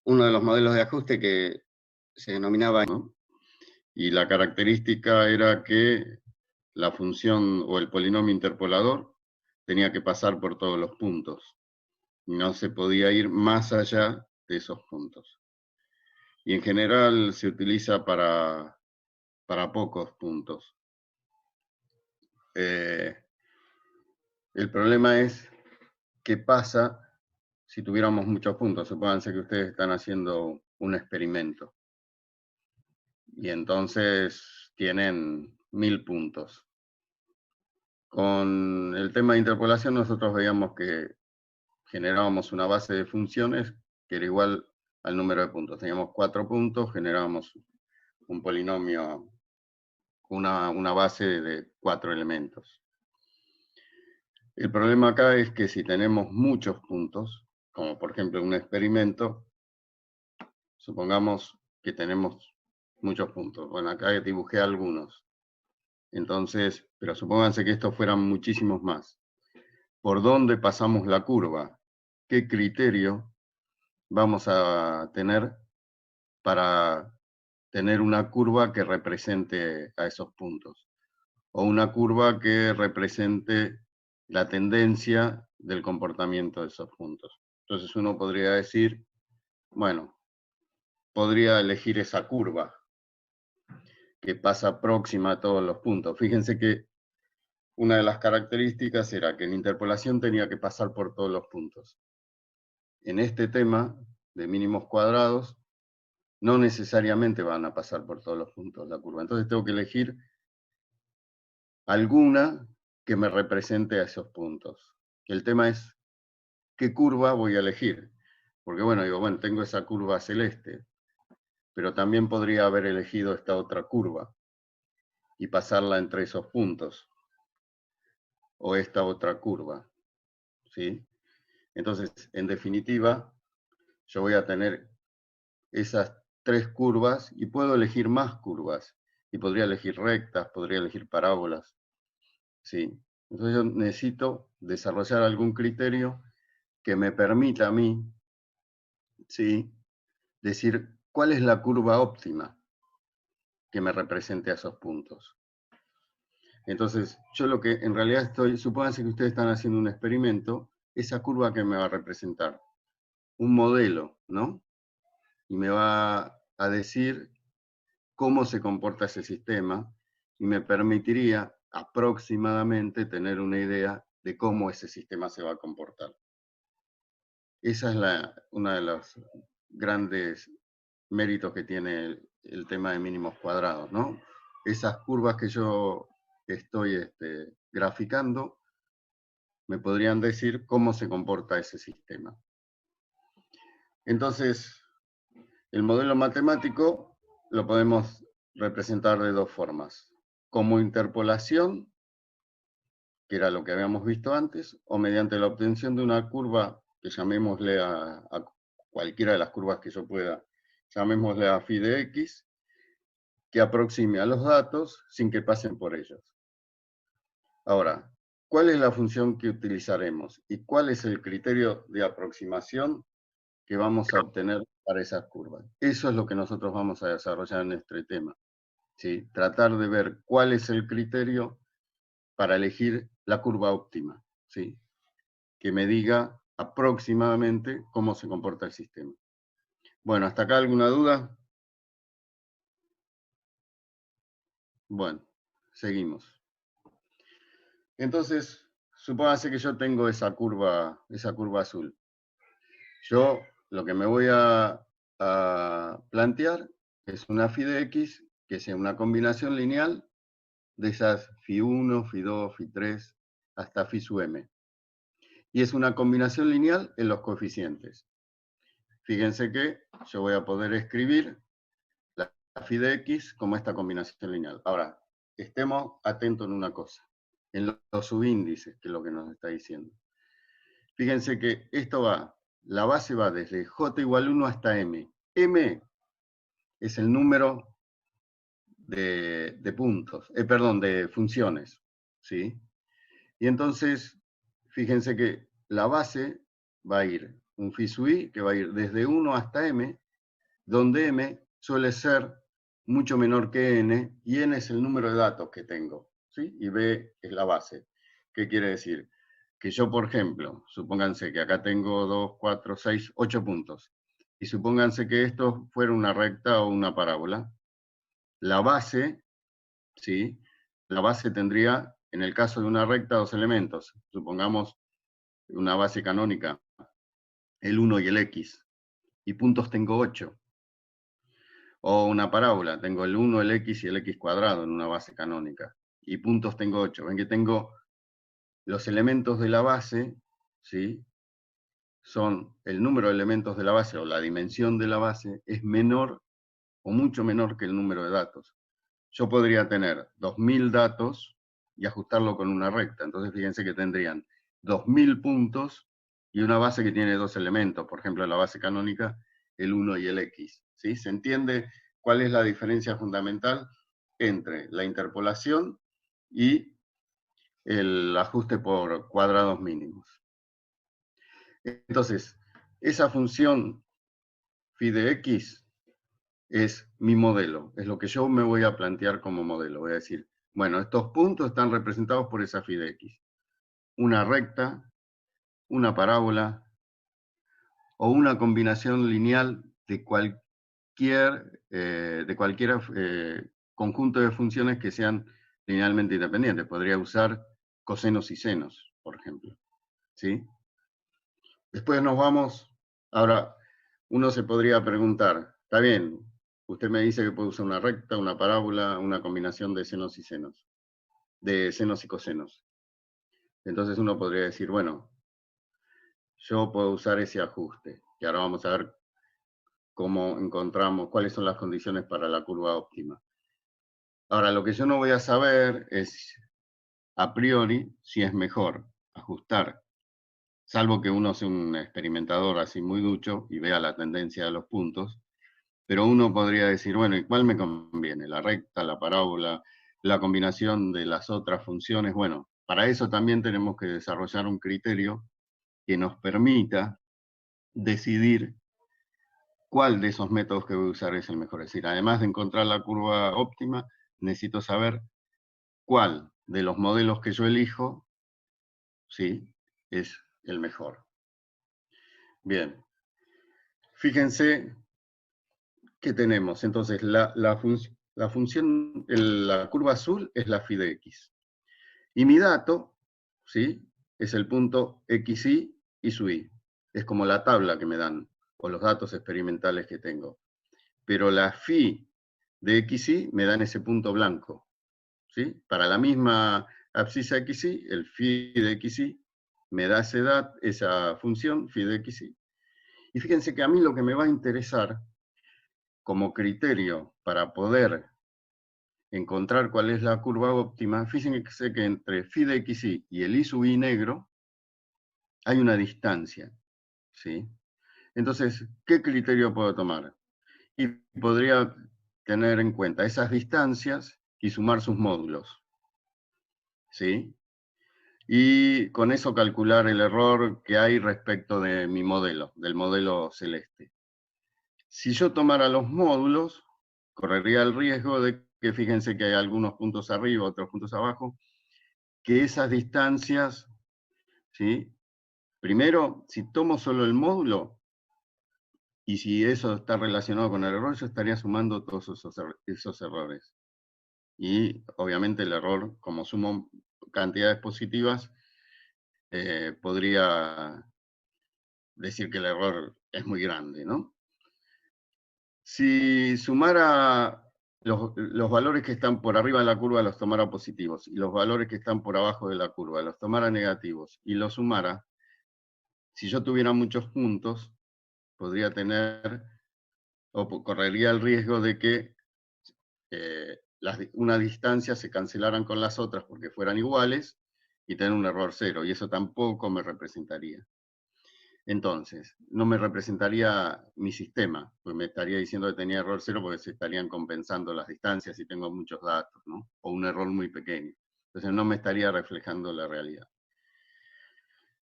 uno de los modelos de ajuste que se denominaba, ¿no? Y la característica era que la función o el polinomio interpolador tenía que pasar por todos los puntos. No se podía ir más allá de esos puntos. Y en general se utiliza para pocos puntos. El problema es qué pasa si tuviéramos muchos puntos. Supónganse que ustedes están haciendo un experimento y entonces tienen 1000 puntos. Con el tema de interpolación nosotros veíamos que generábamos una base de funciones que era igual al número de puntos. Teníamos 4 puntos, generábamos un polinomio, una base de 4 elementos. El problema acá es que si tenemos muchos puntos, como por ejemplo un experimento, supongamos que tenemos muchos puntos. Bueno, acá dibujé algunos. Entonces, pero supónganse que estos fueran muchísimos más. ¿Por dónde pasamos la curva? ¿Qué criterio vamos a tener para tener una curva que represente a esos puntos? O una curva que represente la tendencia del comportamiento de esos puntos. Entonces uno podría decir, bueno, podría elegir esa curva que pasa próxima a todos los puntos. Fíjense que una de las características era que en interpolación tenía que pasar por todos los puntos. En este tema de mínimos cuadrados, no necesariamente van a pasar por todos los puntos la curva. Entonces tengo que elegir alguna que me represente a esos puntos. El tema es, ¿qué curva voy a elegir? Porque bueno, digo, bueno, tengo esa curva celeste, pero también podría haber elegido esta otra curva y pasarla entre esos puntos. O esta otra curva, ¿sí? Entonces, en definitiva, yo voy a tener esas 3 curvas y puedo elegir más curvas. Y podría elegir rectas, podría elegir parábolas, ¿sí? Entonces yo necesito desarrollar algún criterio que me permita a mí, ¿sí?, decir cuál es la curva óptima que me represente a esos puntos. Entonces, yo lo que en realidad supónganse que ustedes están haciendo un experimento, esa curva que me va a representar, un modelo, ¿no? Y me va a decir cómo se comporta ese sistema y me permitiría aproximadamente tener una idea de cómo ese sistema se va a comportar. Esa es una de los grandes méritos que tiene el tema de mínimos cuadrados, ¿no? Esas curvas que yo estoy graficando me podrían decir cómo se comporta ese sistema. Entonces, el modelo matemático lo podemos representar de 2 formas. Como interpolación, que era lo que habíamos visto antes, o mediante la obtención de una curva que llamémosle a cualquiera de las curvas que yo pueda, llamémosle a phi de x, que aproxime a los datos sin que pasen por ellos. Ahora, ¿cuál es la función que utilizaremos? ¿Y cuál es el criterio de aproximación que vamos a obtener para esas curvas? Eso es lo que nosotros vamos a desarrollar en este tema, ¿sí? Tratar de ver cuál es el criterio para elegir la curva óptima, ¿sí?, que me diga aproximadamente cómo se comporta el sistema. Bueno, ¿hasta acá alguna duda? Bueno, seguimos. Entonces, supóngase que yo tengo esa curva azul. Yo lo que me voy a plantear es una phi de x que sea una combinación lineal de esas phi 1, phi 2, phi 3, hasta phi sub m. Y es una combinación lineal en los coeficientes. Fíjense que yo voy a poder escribir la phi de x como esta combinación lineal. Ahora, estemos atentos en una cosa, en los subíndices, que es lo que nos está diciendo. Fíjense que la base va desde j igual 1 hasta m. M es el número de puntos, perdón, de funciones, ¿sí? Y entonces, fíjense que la base va a ir un phi sub i que va a ir desde 1 hasta m, donde m suele ser mucho menor que n, y n es el número de datos que tengo, ¿sí? Y b es la base. ¿Qué quiere decir? Que yo, por ejemplo, supónganse que acá tengo 2, 4, 6, 8 puntos, y supónganse que esto fuera una recta o una parábola. La base, ¿sí? La base tendría, en el caso de una recta, dos elementos. Supongamos una base canónica, el 1 y el x, y puntos tengo 8. O una parábola, tengo el 1, el x y el x cuadrado en una base canónica, y puntos tengo 8. Ven que tengo los elementos de la base, ¿sí? Son el número de elementos de la base, o la dimensión de la base, es menor o mucho menor que el número de datos. Yo podría tener 2000 datos y ajustarlo con una recta. Entonces fíjense que tendrían 2000 puntos y una base que tiene dos elementos, por ejemplo la base canónica, el 1 y el x. ¿Sí? ¿Se entiende cuál es la diferencia fundamental entre la interpolación y el ajuste por cuadrados mínimos? Entonces, esa función phi de x es mi modelo, es lo que yo me voy a plantear como modelo. Voy a decir, bueno, estos puntos están representados por esa phi de x. Una recta, una parábola o una combinación lineal de cualquier conjunto de funciones que sean linealmente independientes. Podría usar cosenos y senos, por ejemplo. ¿Sí? Después nos vamos, ahora uno se podría preguntar, está bien, usted me dice que puedo usar una recta, una parábola, una combinación de senos y senos, de senos y cosenos. Entonces uno podría decir, bueno, yo puedo usar ese ajuste, y ahora vamos a ver cómo encontramos, cuáles son las condiciones para la curva óptima. Ahora, lo que yo no voy a saber es, a priori, si es mejor ajustar, salvo que uno sea un experimentador así muy ducho y vea la tendencia de los puntos, pero uno podría decir, bueno, ¿y cuál me conviene? ¿La recta, la parábola, la combinación de las otras funciones? Bueno, para eso también tenemos que desarrollar un criterio que nos permita decidir cuál de esos métodos que voy a usar es el mejor. Es decir, además de encontrar la curva óptima, necesito saber cuál de los modelos que yo elijo, ¿sí?, es el mejor. Bien, fíjense que tenemos entonces la función, la curva azul es la phi de x. Y mi dato, ¿sí?, es el punto xy y su y. Es como la tabla que me dan, o los datos experimentales que tengo. Pero la phi de xy me dan ese punto blanco, ¿sí? Para la misma abscisa xy, el phi de xy me da esa función, phi de xy. Y fíjense que a mí lo que me va a interesar como criterio para poder encontrar cuál es la curva óptima, fíjense que entre phi de xy y el i sub i negro hay una distancia, ¿sí? Entonces, ¿qué criterio puedo tomar? Y podría tener en cuenta esas distancias y sumar sus módulos, ¿sí? Y con eso calcular el error que hay respecto de mi modelo, del modelo celeste. Si yo tomara los módulos, correría el riesgo de que, fíjense que hay algunos puntos arriba, otros puntos abajo, que esas distancias, ¿sí? Primero, si tomo solo el módulo, y si eso está relacionado con el error, yo estaría sumando todos esos errores. Y obviamente el error, como sumo cantidades positivas, podría decir que el error es muy grande, ¿no? Si sumara los valores que están por arriba de la curva los tomara positivos, y los valores que están por abajo de la curva los tomara negativos, y los sumara, si yo tuviera muchos puntos, podría tener, o correría el riesgo de que una distancia se cancelaran con las otras porque fueran iguales, y tener un error cero, y eso tampoco me representaría. Entonces, no me representaría mi sistema, pues me estaría diciendo que tenía error cero porque se estarían compensando las distancias y tengo muchos datos, ¿no? O un error muy pequeño. Entonces no me estaría reflejando la realidad.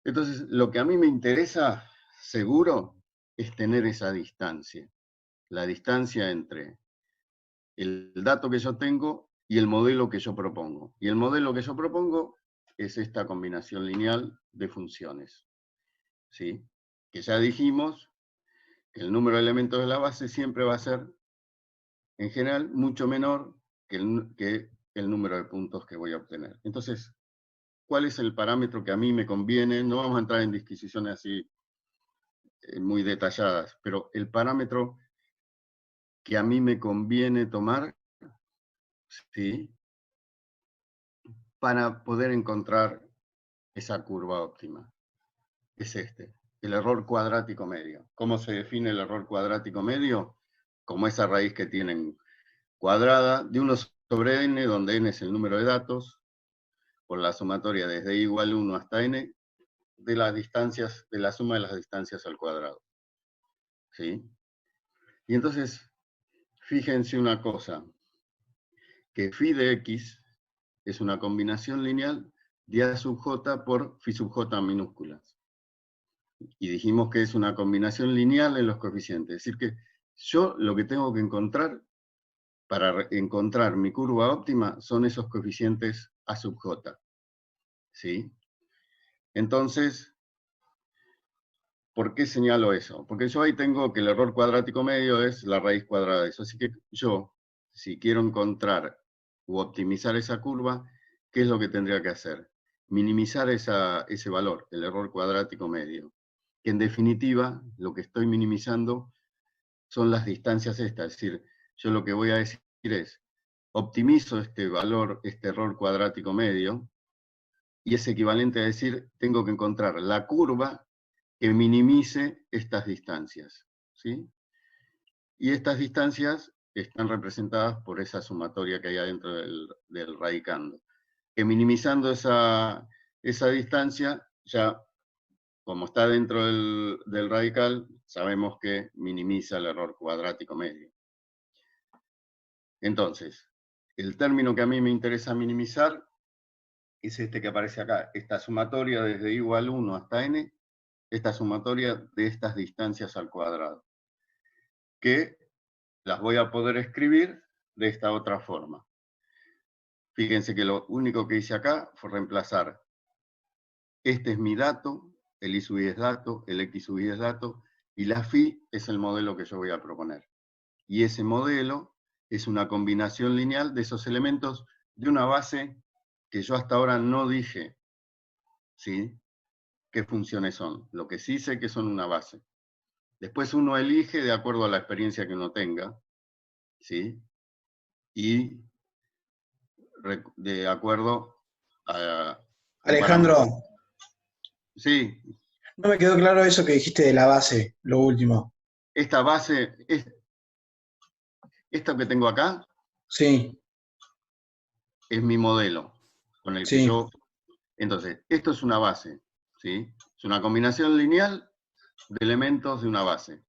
Entonces, lo que a mí me interesa seguro es tener esa distancia. La distancia entre el dato que yo tengo y el modelo que yo propongo. Y el modelo que yo propongo es esta combinación lineal de funciones, ¿sí? Que ya dijimos que el número de elementos de la base siempre va a ser, en general, mucho menor que el número de puntos que voy a obtener. Entonces, ¿cuál es el parámetro que a mí me conviene? No vamos a entrar en disquisiciones así muy detalladas, pero el parámetro que a mí me conviene tomar, ¿sí?, para poder encontrar esa curva óptima, es este, el error cuadrático medio. ¿Cómo se define el error cuadrático medio? Como esa raíz que tienen cuadrada de 1 sobre n, donde n es el número de datos, por la sumatoria desde i igual 1 hasta n, de las distancias, de la suma de las distancias al cuadrado. ¿Sí? Y entonces, fíjense una cosa, que phi de x es una combinación lineal de a sub j por phi sub j minúsculas. Y dijimos que es una combinación lineal en los coeficientes. Es decir que yo lo que tengo que encontrar para encontrar mi curva óptima son esos coeficientes a sub j. ¿Sí? Entonces, ¿por qué señalo eso? Porque yo ahí tengo que el error cuadrático medio es la raíz cuadrada de eso. Así que yo, si quiero encontrar u optimizar esa curva, ¿qué es lo que tendría que hacer? Minimizar ese valor, el error cuadrático medio. Que en definitiva, lo que estoy minimizando son las distancias estas. Es decir, yo lo que voy a decir es, optimizo este valor, este error cuadrático medio, y es equivalente a decir, tengo que encontrar la curva que minimice estas distancias, ¿sí? Y estas distancias están representadas por esa sumatoria que hay adentro del radicando. Que minimizando esa distancia, ya como está dentro del radical, sabemos que minimiza el error cuadrático medio. Entonces, el término que a mí me interesa minimizar es este que aparece acá, esta sumatoria desde i igual 1 hasta n, esta sumatoria de estas distancias al cuadrado, que las voy a poder escribir de esta otra forma. Fíjense que lo único que hice acá fue reemplazar, este es mi dato, el i sub i es dato, el x sub i es dato, y la phi es el modelo que yo voy a proponer. Y ese modelo es una combinación lineal de esos elementos de una base que yo hasta ahora no dije, ¿sí?, qué funciones son. Lo que sí sé que son una base. Después uno elige de acuerdo a la experiencia que uno tenga, ¿sí? Y de acuerdo a un parámetro. Alejandro, Sí, no me quedó claro eso que dijiste de la base, lo último. esta base, esto que tengo acá, Sí, es mi modelo, con el que sí, yo... Entonces, esto es una base, ¿sí? Es una combinación lineal de elementos de una base.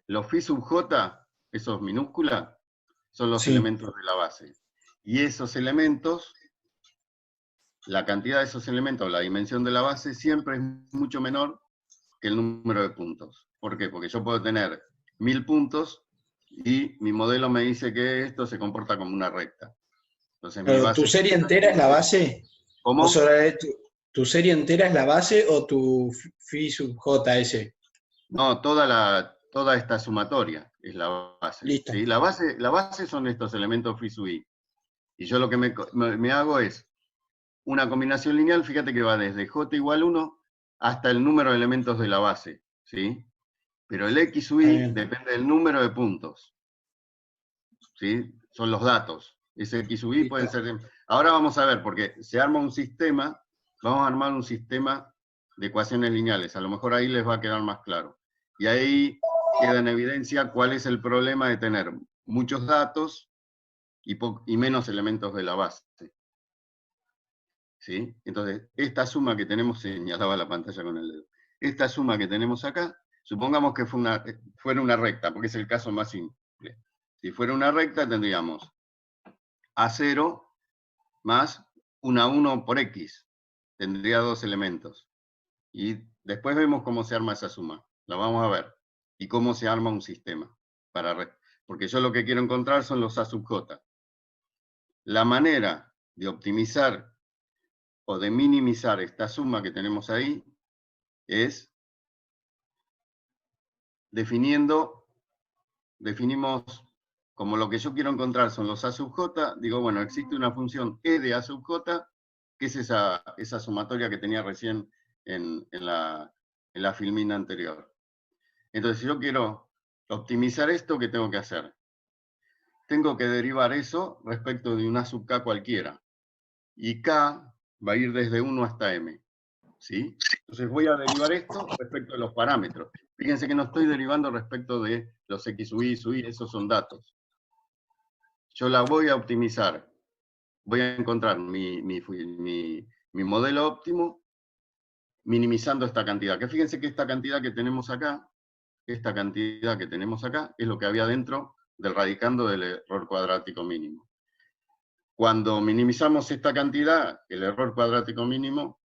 Los phi sub j, esos minúsculas, son los sí. elementos de la base. Y esos elementos, la cantidad de esos elementos, la dimensión de la base, siempre es mucho menor que el número de puntos. ¿Por qué? Porque yo puedo tener 1000 puntos y mi modelo me dice que esto se comporta como una recta. Entonces mi Pero, ¿tu base serie funcional entera es la siempre... base? ¿O ¿Cómo? sobre tu serie entera es la base o tu phi sub JS? No, toda esta sumatoria es la base. Listo. ¿Sí? La base son estos elementos phi sub i. Y yo lo que me hago es una combinación lineal, fíjate que va desde j igual 1 hasta el número de elementos de la base. ¿Sí? Pero el x sub Está i bien. depende del número de puntos. ¿Sí? Son los datos. Ese x sub i pueden Listo. ser... Ahora vamos a ver, porque se arma un sistema, vamos a armar un sistema de ecuaciones lineales. A lo mejor ahí les va a quedar más claro. Y ahí queda en evidencia cuál es el problema de tener muchos datos y menos elementos de la base. ¿Sí? Entonces, esta suma que tenemos, señalaba la pantalla con el dedo, esta suma que tenemos acá, supongamos que fuera una recta, porque es el caso más simple. Si fuera una recta, tendríamos A0 más 1 a 1 por X. Tendría dos elementos. Y después vemos cómo se arma esa suma. La vamos a ver. Y cómo se arma un sistema. Porque yo lo que quiero encontrar son los A sub J. La manera de optimizar o de minimizar esta suma que tenemos ahí es definimos como lo que yo quiero encontrar son los A sub J, digo, bueno, existe una función E de A sub J, que es esa sumatoria que tenía recién en la filmina anterior. Entonces, si yo quiero optimizar esto, ¿qué tengo que hacer? Tengo que derivar eso respecto de una sub K cualquiera. Y K va a ir desde 1 hasta M. ¿Sí? Entonces voy a derivar esto respecto de los parámetros. Fíjense que no estoy derivando respecto de los X sub Y, esos son datos. Yo la voy a optimizar. Voy a encontrar mi modelo óptimo minimizando esta cantidad. Que fíjense que esta cantidad que tenemos acá, es lo que había dentro del radicando del error cuadrático mínimo. Cuando minimizamos esta cantidad, el error cuadrático mínimo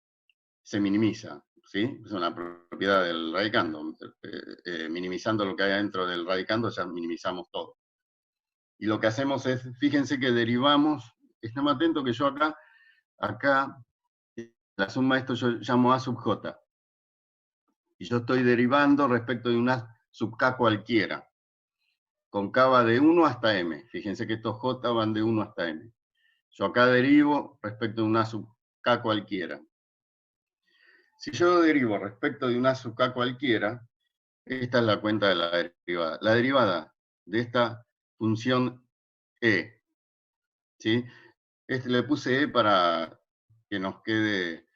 se minimiza, ¿sí? Es una propiedad del radicando. Minimizando lo que hay dentro del radicando, ya minimizamos todo. Y lo que hacemos es, fíjense que derivamos, estemos atentos que yo acá, la suma de esto yo llamo A sub J. Y yo estoy derivando respecto de una sub K cualquiera. Con K va de 1 hasta M. Fíjense que estos J van de 1 hasta M. Yo acá derivo respecto de una sub K cualquiera. Si yo derivo respecto de una sub K cualquiera, esta es la cuenta de la derivada. La derivada de esta función E, ¿sí? Le puse E para que nos quede,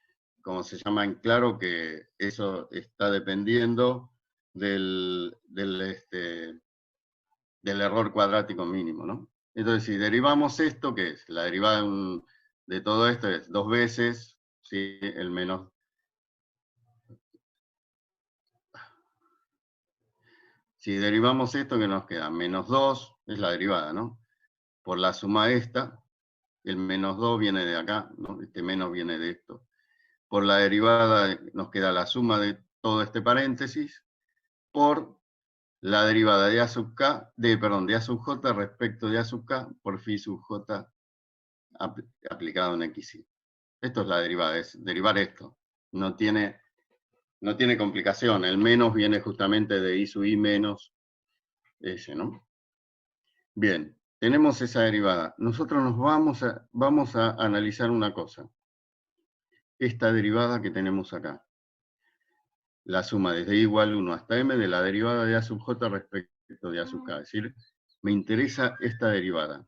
como se llama, en claro que eso está dependiendo del error cuadrático mínimo, ¿no? Entonces, si derivamos esto, ¿qué es? La derivada de todo esto es 2 veces, ¿sí? El menos. Si derivamos esto, ¿qué nos queda? Menos 2 es la derivada, ¿no? Por la suma esta, el menos 2 viene de acá, ¿no? Este menos viene de esto. Por la derivada nos queda la suma de todo este paréntesis, por la derivada de A sub K, de A sub J respecto de A sub K por phi sub J aplicado en XY. Esto es la derivada, es derivar esto. No tiene complicación. El menos viene justamente de I sub I menos S, ¿no? Bien, tenemos esa derivada. Nosotros vamos a analizar una cosa. Esta derivada que tenemos acá. La suma desde I igual 1 hasta M de la derivada de A sub J respecto de A sub K. Es decir, me interesa esta derivada.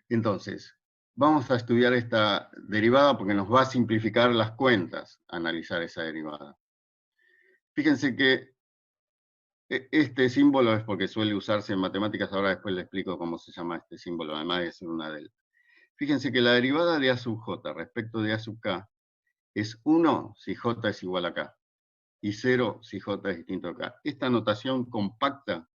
Entonces, vamos a estudiar esta derivada porque nos va a simplificar las cuentas analizar esa derivada. Fíjense que este símbolo es porque suele usarse en matemáticas, ahora después le explico cómo se llama este símbolo, además de ser una delta. Fíjense que la derivada de A sub J respecto de A sub K es 1 si J es igual a K, y 0 si J es distinto a K. Esta notación compacta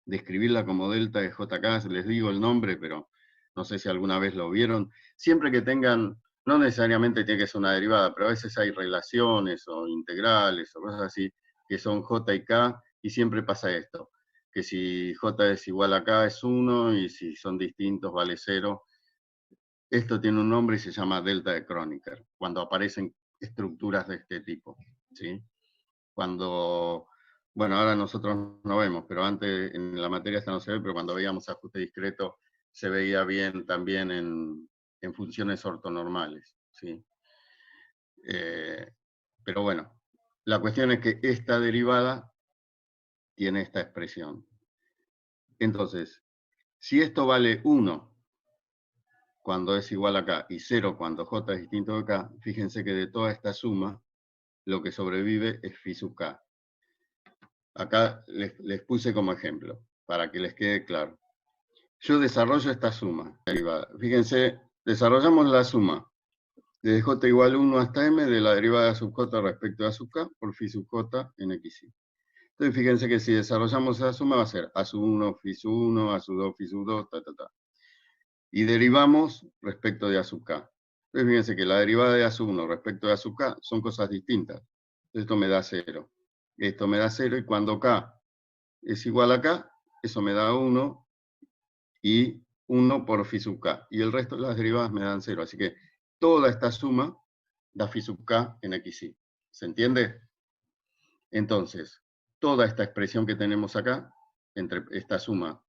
de escribirla como delta de JK, les digo el nombre, pero no sé si alguna vez lo vieron, siempre que tengan, no necesariamente tiene que ser una derivada, pero a veces hay relaciones o integrales o cosas así, que son J y K, y siempre pasa esto, que si J es igual a K es 1, y si son distintos vale 0. Esto tiene un nombre y se llama delta de Kronecker, cuando aparecen estructuras de este tipo, ¿sí? Cuando, bueno, ahora nosotros no vemos, pero antes en la materia esta no se ve, pero cuando veíamos ajuste discreto se veía bien también en funciones ortonormales, ¿sí? Pero bueno, la cuestión es que esta derivada tiene esta expresión. Entonces, si esto vale 1 cuando es igual a K y 0 cuando J es distinto de K, fíjense que de toda esta suma, lo que sobrevive es phi sub K. Acá les puse como ejemplo, para que les quede claro. Yo desarrollo esta suma derivada. Fíjense, desarrollamos la suma de j igual 1 hasta m de la derivada de a sub j respecto a sub k por phi sub j en xy. Entonces fíjense que si desarrollamos esa suma va a ser a sub 1, phi sub 1, a sub 2, phi sub 2, Y derivamos respecto de a sub k. Entonces fíjense que la derivada de a sub 1 respecto de a sub k son cosas distintas. Esto me da 0. Esto me da 0, y cuando K es igual a K, eso me da 1, y 1 por phi sub K. Y el resto de las derivadas me dan 0. Así que toda esta suma da phi sub K en xy. ¿Se entiende? Entonces, toda esta expresión que tenemos acá, entre esta suma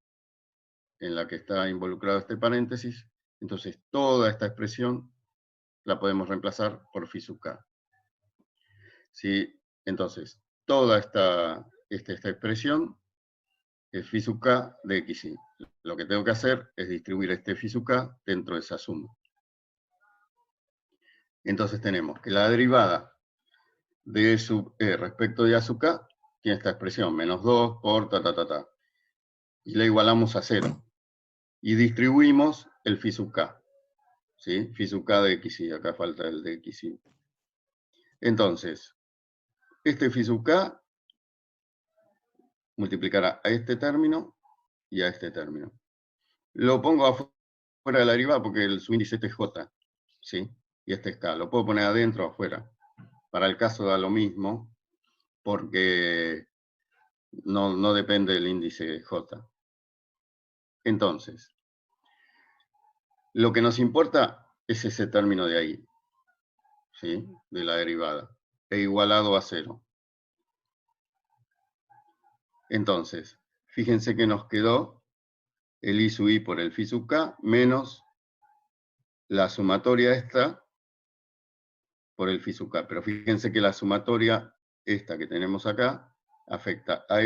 en la que está involucrado este paréntesis, entonces toda esta expresión la podemos reemplazar por phi sub K. ¿Sí? Entonces, toda esta expresión es phi sub K de xy. Lo que tengo que hacer es distribuir este phi sub K dentro de esa suma. Entonces tenemos que la derivada de E sub E respecto de A sub K tiene esta expresión, menos 2 por ta. Y la igualamos a 0. Y distribuimos el phi sub K. ¿Sí? Phi sub K de xy, acá falta el de xy. Entonces, este phi sub K multiplicará a este término y a este término. Lo pongo afuera de la derivada porque su índice este es J, ¿sí? Y este es K. Lo puedo poner adentro o afuera. Para el caso da lo mismo, porque no depende del índice J. Entonces, lo que nos importa es ese término de ahí, ¿sí? De la derivada, e igualado a 0. Entonces, fíjense que nos quedó el I sub I por el phi sub K menos la sumatoria esta por el phi sub K. Pero fíjense que la sumatoria esta que tenemos acá afecta a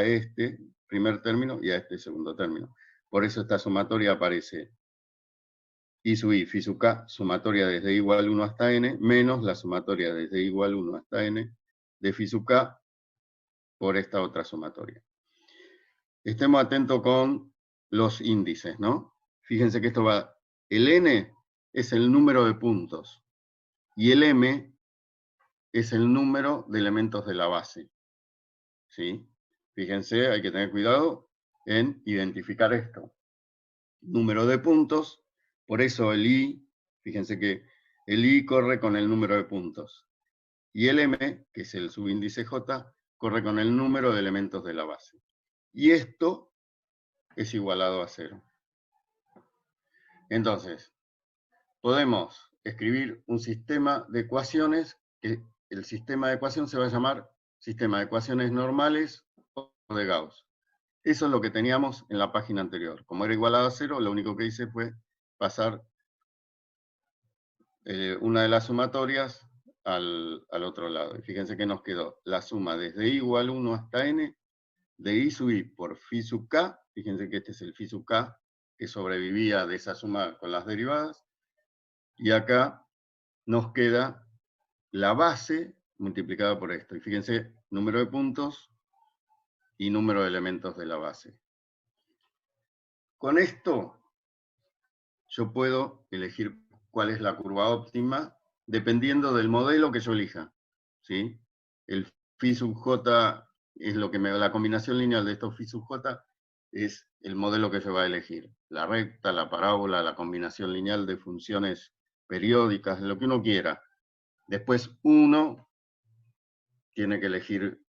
este primer término y a este segundo término. Por eso esta sumatoria aparece I sub I, phi sub K, sumatoria desde I igual 1 hasta n, menos la sumatoria desde I igual 1 hasta n de phi sub K por esta otra sumatoria. Estemos atentos con los índices, ¿no? Fíjense que esto va, el n es el número de puntos, y el m es el número de elementos de la base. ¿Sí? Fíjense, hay que tener cuidado en identificar esto. Número de puntos, por eso el i, fíjense que el i corre con el número de puntos. Y el m, que es el subíndice j, corre con el número de elementos de la base. Y esto es igualado a 0. Entonces, podemos escribir un sistema de ecuaciones, que el sistema de ecuación se va a llamar sistema de ecuaciones normales o de Gauss. Eso es lo que teníamos en la página anterior. Como era igualado a 0, lo único que hice fue pasar una de las sumatorias al otro lado. Y fíjense que nos quedó la suma desde I igual 1 hasta n de I sub I por phi sub K. Fíjense que este es el phi sub K que sobrevivía de esa suma con las derivadas. Y acá nos queda la base multiplicada por esto. Y fíjense, número de puntos y número de elementos de la base. Con esto, yo puedo elegir cuál es la curva óptima, dependiendo del modelo que yo elija. ¿Sí? El phi sub j es lo que me da la combinación lineal de estos phi sub j, es el modelo que yo voy a elegir. La recta, la parábola, la combinación lineal de funciones periódicas, lo que uno quiera. Después uno tiene que elegir,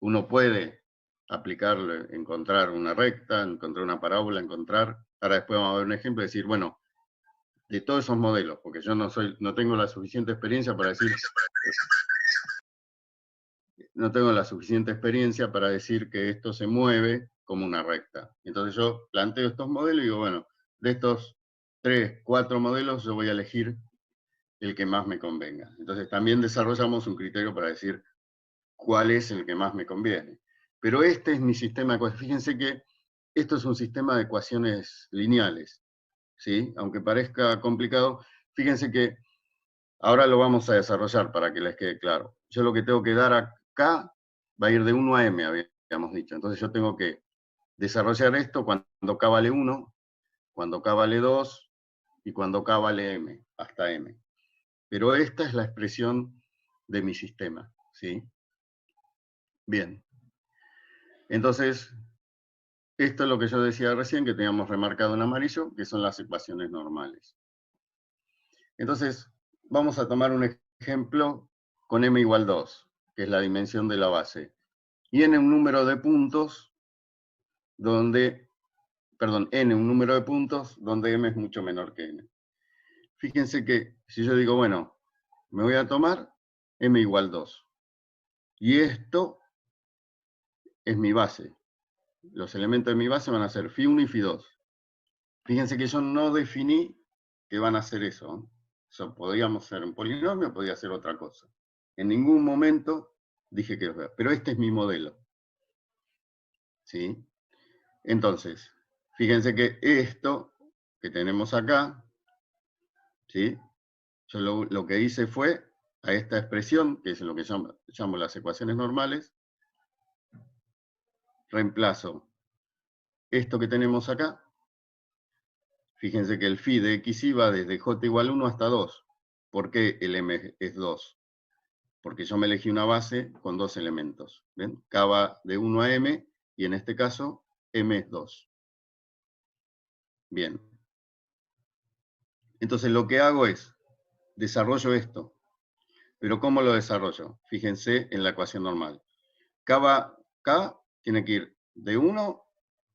uno puede aplicarle, encontrar una recta, encontrar una parábola, ahora después vamos a ver un ejemplo y decir, bueno, de todos esos modelos, porque yo no tengo la suficiente experiencia para decir, que esto se mueve como una recta. Entonces yo planteo estos modelos y digo, bueno, de estos 3, 4 modelos yo voy a elegir el que más me convenga. Entonces también desarrollamos un criterio para decir cuál es el que más me conviene. Pero este es mi sistema de ecuaciones. Fíjense que esto es un sistema de ecuaciones lineales, ¿sí? Aunque parezca complicado, fíjense que ahora lo vamos a desarrollar para que les quede claro. Yo lo que tengo que dar acá va a ir de 1 a m, habíamos dicho. Entonces yo tengo que desarrollar esto cuando k vale 1, cuando k vale 2 y cuando k vale m, hasta m. Pero esta es la expresión de mi sistema, ¿sí? Bien. Entonces, esto es lo que yo decía recién, que teníamos remarcado en amarillo, que son las ecuaciones normales. Entonces, vamos a tomar un ejemplo con m igual 2, que es la dimensión de la base. Y n un número de puntos donde, perdón, n un número de puntos donde m es mucho menor que n. Fíjense que si yo digo, bueno, me voy a tomar m igual 2. Y esto es mi base. Los elementos de mi base van a ser φ1 y φ2. Fíjense que yo no definí que van a ser eso. Eso podríamos ser un polinomio, podría ser otra cosa. En ningún momento dije que lo era. Pero este es mi modelo. ¿Sí? Entonces, fíjense que esto que tenemos acá, ¿sí? Yo lo que hice fue a esta expresión, que es lo que llamo las ecuaciones normales, reemplazo esto que tenemos acá. Fíjense que el phi de xy va desde j igual 1 hasta 2. ¿Por qué el m es 2? Porque yo me elegí una base con dos elementos. ¿Ven? K va de 1 a m, y en este caso, m es 2. Bien. Entonces lo que hago es, desarrollo esto. ¿Pero cómo lo desarrollo? Fíjense en la ecuación normal. K tiene que ir de 1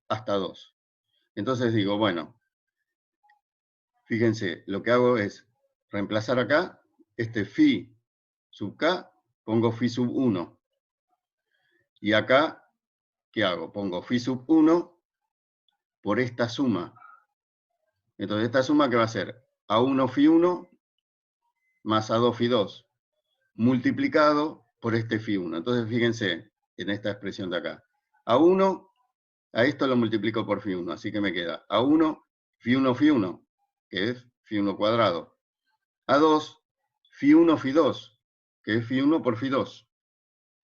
hasta 2. Entonces digo, bueno, fíjense, lo que hago es reemplazar acá este phi sub k, pongo phi sub 1. Y acá, ¿qué hago? Pongo phi sub 1 por esta suma. Entonces, esta suma, ¿qué va a ser? A1 phi 1 más A2 phi 2, multiplicado por este phi 1. Entonces, fíjense en esta expresión de acá. A1, a esto lo multiplico por phi 1, así que me queda A1 phi 1, que es phi 1 cuadrado. A2, phi 1 phi 2, que es phi 1 por phi 2.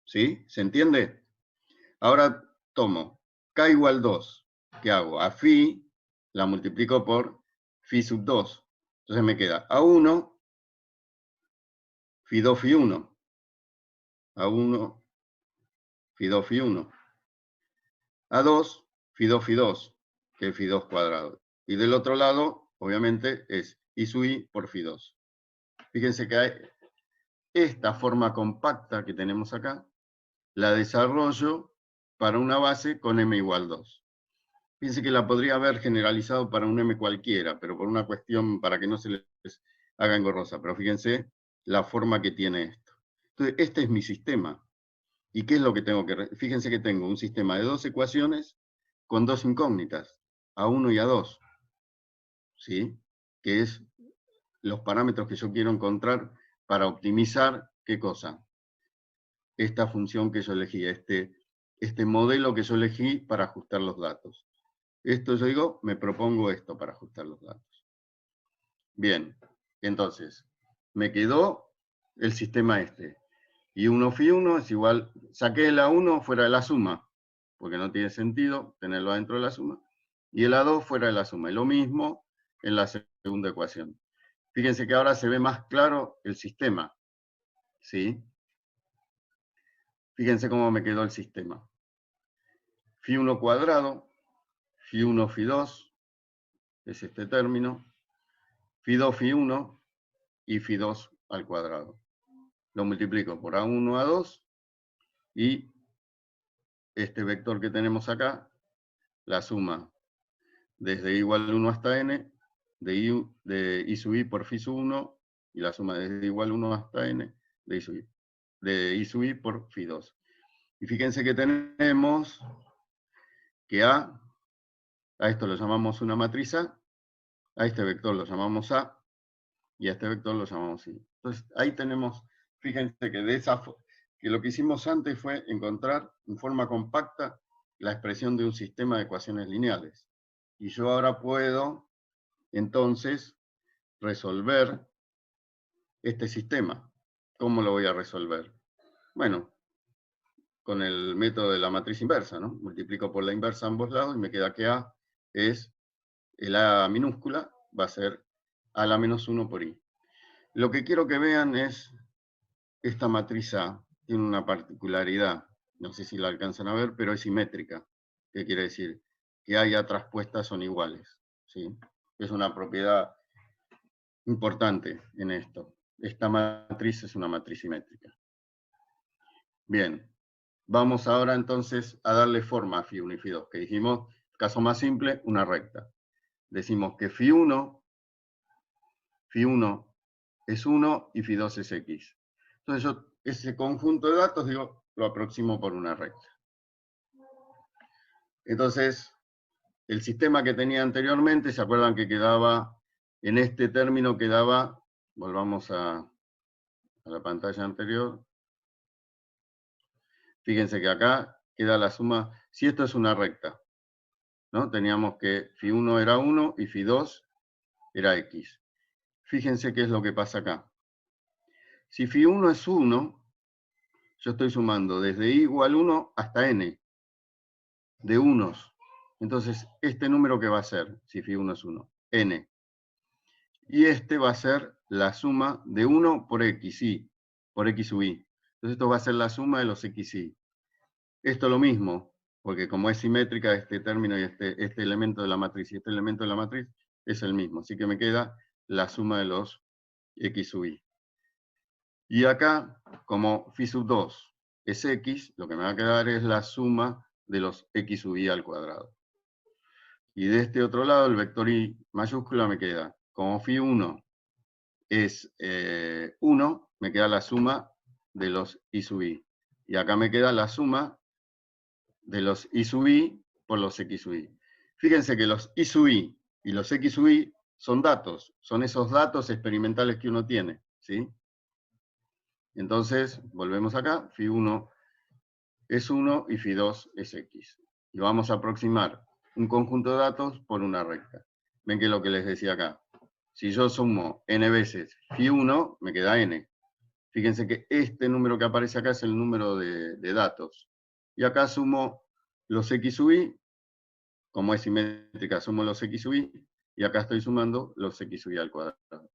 ¿Sí? ¿Se entiende? Ahora tomo k igual 2. ¿Qué hago? A phi la multiplico por phi sub 2. Entonces me queda A1 phi 2 phi 1. A1 phi 2 phi 1. A2 phi 2 phi 2, que es phi 2 cuadrado. Y del otro lado, obviamente, es I sub I por phi 2. Fíjense que hay esta forma compacta que tenemos acá, la desarrollo para una base con m igual 2. Fíjense que la podría haber generalizado para un m cualquiera, pero por una cuestión para que no se les haga engorrosa. Pero fíjense la forma que tiene esto. Entonces, este es mi sistema. ¿Y qué es lo que tengo que...? Fíjense que tengo un sistema de dos ecuaciones con dos incógnitas, A1 y A2. ¿Sí? Que es los parámetros que yo quiero encontrar para optimizar, ¿qué cosa? Esta función que yo elegí, este modelo que yo elegí para ajustar los datos. Esto yo digo, me propongo esto para ajustar los datos. Bien, entonces, me quedó el sistema este. Y 1 phi 1 es igual, saqué el A1 fuera de la suma, porque no tiene sentido tenerlo adentro de la suma, y el A2 fuera de la suma. Y lo mismo en la segunda ecuación. Fíjense que ahora se ve más claro el sistema. ¿Sí? Fíjense cómo me quedó el sistema. Phi 1 cuadrado, phi 1 phi 2, es este término, phi 2 phi 1 y phi 2 al cuadrado. Lo multiplico por A1, A2, y este vector que tenemos acá, la suma desde igual 1 hasta n, de I sub I por phi sub 1, y la suma desde igual 1 hasta n, de I sub I por phi 2. Y fíjense que tenemos que a esto lo llamamos una matriz a este vector lo llamamos A, y a este vector lo llamamos I. Entonces, ahí tenemos, fíjense que lo que hicimos antes fue encontrar en forma compacta la expresión de un sistema de ecuaciones lineales. Y yo ahora puedo, entonces, resolver este sistema. ¿Cómo lo voy a resolver? Bueno, con el método de la matriz inversa, ¿no? Multiplico por la inversa a ambos lados y me queda que A es, el A minúscula va a ser A la menos 1 por I. Lo que quiero que vean es, esta matriz A tiene una particularidad, no sé si la alcanzan a ver, pero es simétrica. ¿Qué quiere decir? Que A y A traspuestas son iguales. ¿Sí? Es una propiedad importante en esto. Esta matriz es una matriz simétrica. Bien, vamos ahora entonces a darle forma a Φ1 y Φ2, que dijimos, caso más simple, una recta. Decimos que Φ1 es 1 y Φ2 es X. Entonces yo ese conjunto de datos, digo, lo aproximo por una recta. Entonces, el sistema que tenía anteriormente, ¿se acuerdan que quedaba, en este término quedaba, volvamos a la pantalla anterior, fíjense que acá queda la suma, si esto es una recta, ¿no? Teníamos que Φ1 era 1 y Φ2 era X. Fíjense qué es lo que pasa acá. Si Φ1 es 1, yo estoy sumando desde i igual 1 hasta n, de unos. Entonces, ¿este número qué va a ser si Φ1 es 1? N. Y este va a ser la suma de 1 por xi, por x sub i. Entonces esto va a ser la suma de los xi. Esto es lo mismo, porque como es simétrica este término y este elemento de la matriz y este elemento de la matriz es el mismo. Así que me queda la suma de los x sub i. Y acá, como phi sub 2 es x, lo que me va a quedar es la suma de los x sub i al cuadrado. Y de este otro lado, el vector i mayúscula me queda, como phi 1 es 1, me queda la suma de los i sub i. Y acá me queda la suma de los i sub i por los x sub i. Fíjense que los i sub i y los x sub i son datos, son esos datos experimentales que uno tiene, ¿sí? Entonces, volvemos acá, Φ1 es 1 y Φ2 es X. Y vamos a aproximar un conjunto de datos por una recta. Ven que es lo que les decía acá. Si yo sumo n veces Φ1, me queda n. Fíjense que este número que aparece acá es el número de datos. Y acá sumo los X sub i, como es simétrica, sumo los X sub i, y acá estoy sumando los X sub i al cuadrado.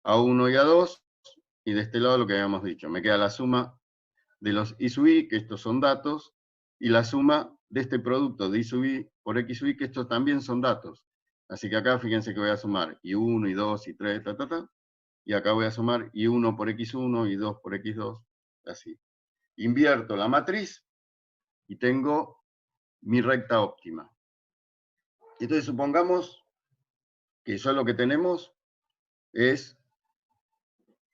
A 1 y a 2, y de este lado lo que habíamos dicho, me queda la suma de los i sub i, que estos son datos, y la suma de este producto de i sub i por x sub i, que estos también son datos. Así que acá fíjense que voy a sumar i1, i2, i3, y acá voy a sumar i1 por x1, i2 por x2, así. Invierto la matriz y tengo mi recta óptima. Entonces supongamos que ya lo que tenemos es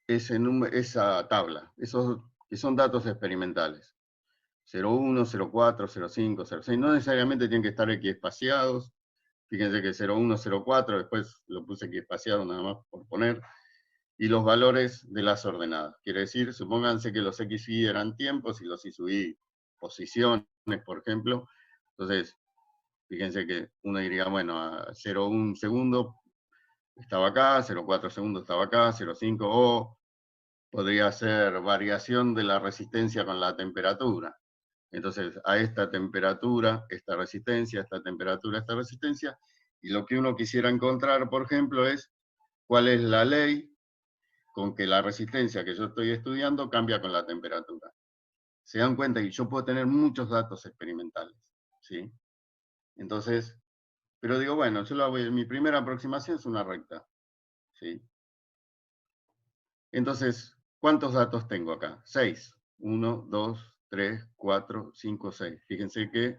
esa tabla, esos que son datos experimentales. 0,1, 0,4, 0,5, 0,6, no necesariamente tienen que estar equiespaciados. Fíjense que 0,1, 0,4, después lo puse equiespaciado nada más por poner. Y los valores de las ordenadas. Quiere decir, supónganse que los x y eran tiempos y los y sub i posiciones, por ejemplo. Entonces, fíjense que uno diría, bueno, a 0,1 segundo estaba acá, 0,4 segundos estaba acá, 0,5, o podría ser variación de la resistencia con la temperatura. Entonces, a esta temperatura, esta resistencia, esta temperatura, esta resistencia, y lo que uno quisiera encontrar, por ejemplo, es cuál es la ley con que la resistencia que yo estoy estudiando cambia con la temperatura. Se dan cuenta que yo puedo tener muchos datos experimentales, ¿sí? Entonces, pero digo, bueno, mi primera aproximación es una recta, ¿sí? Entonces, ¿cuántos datos tengo acá? 6. 1, 2, 3, 4, 5, 6. Fíjense que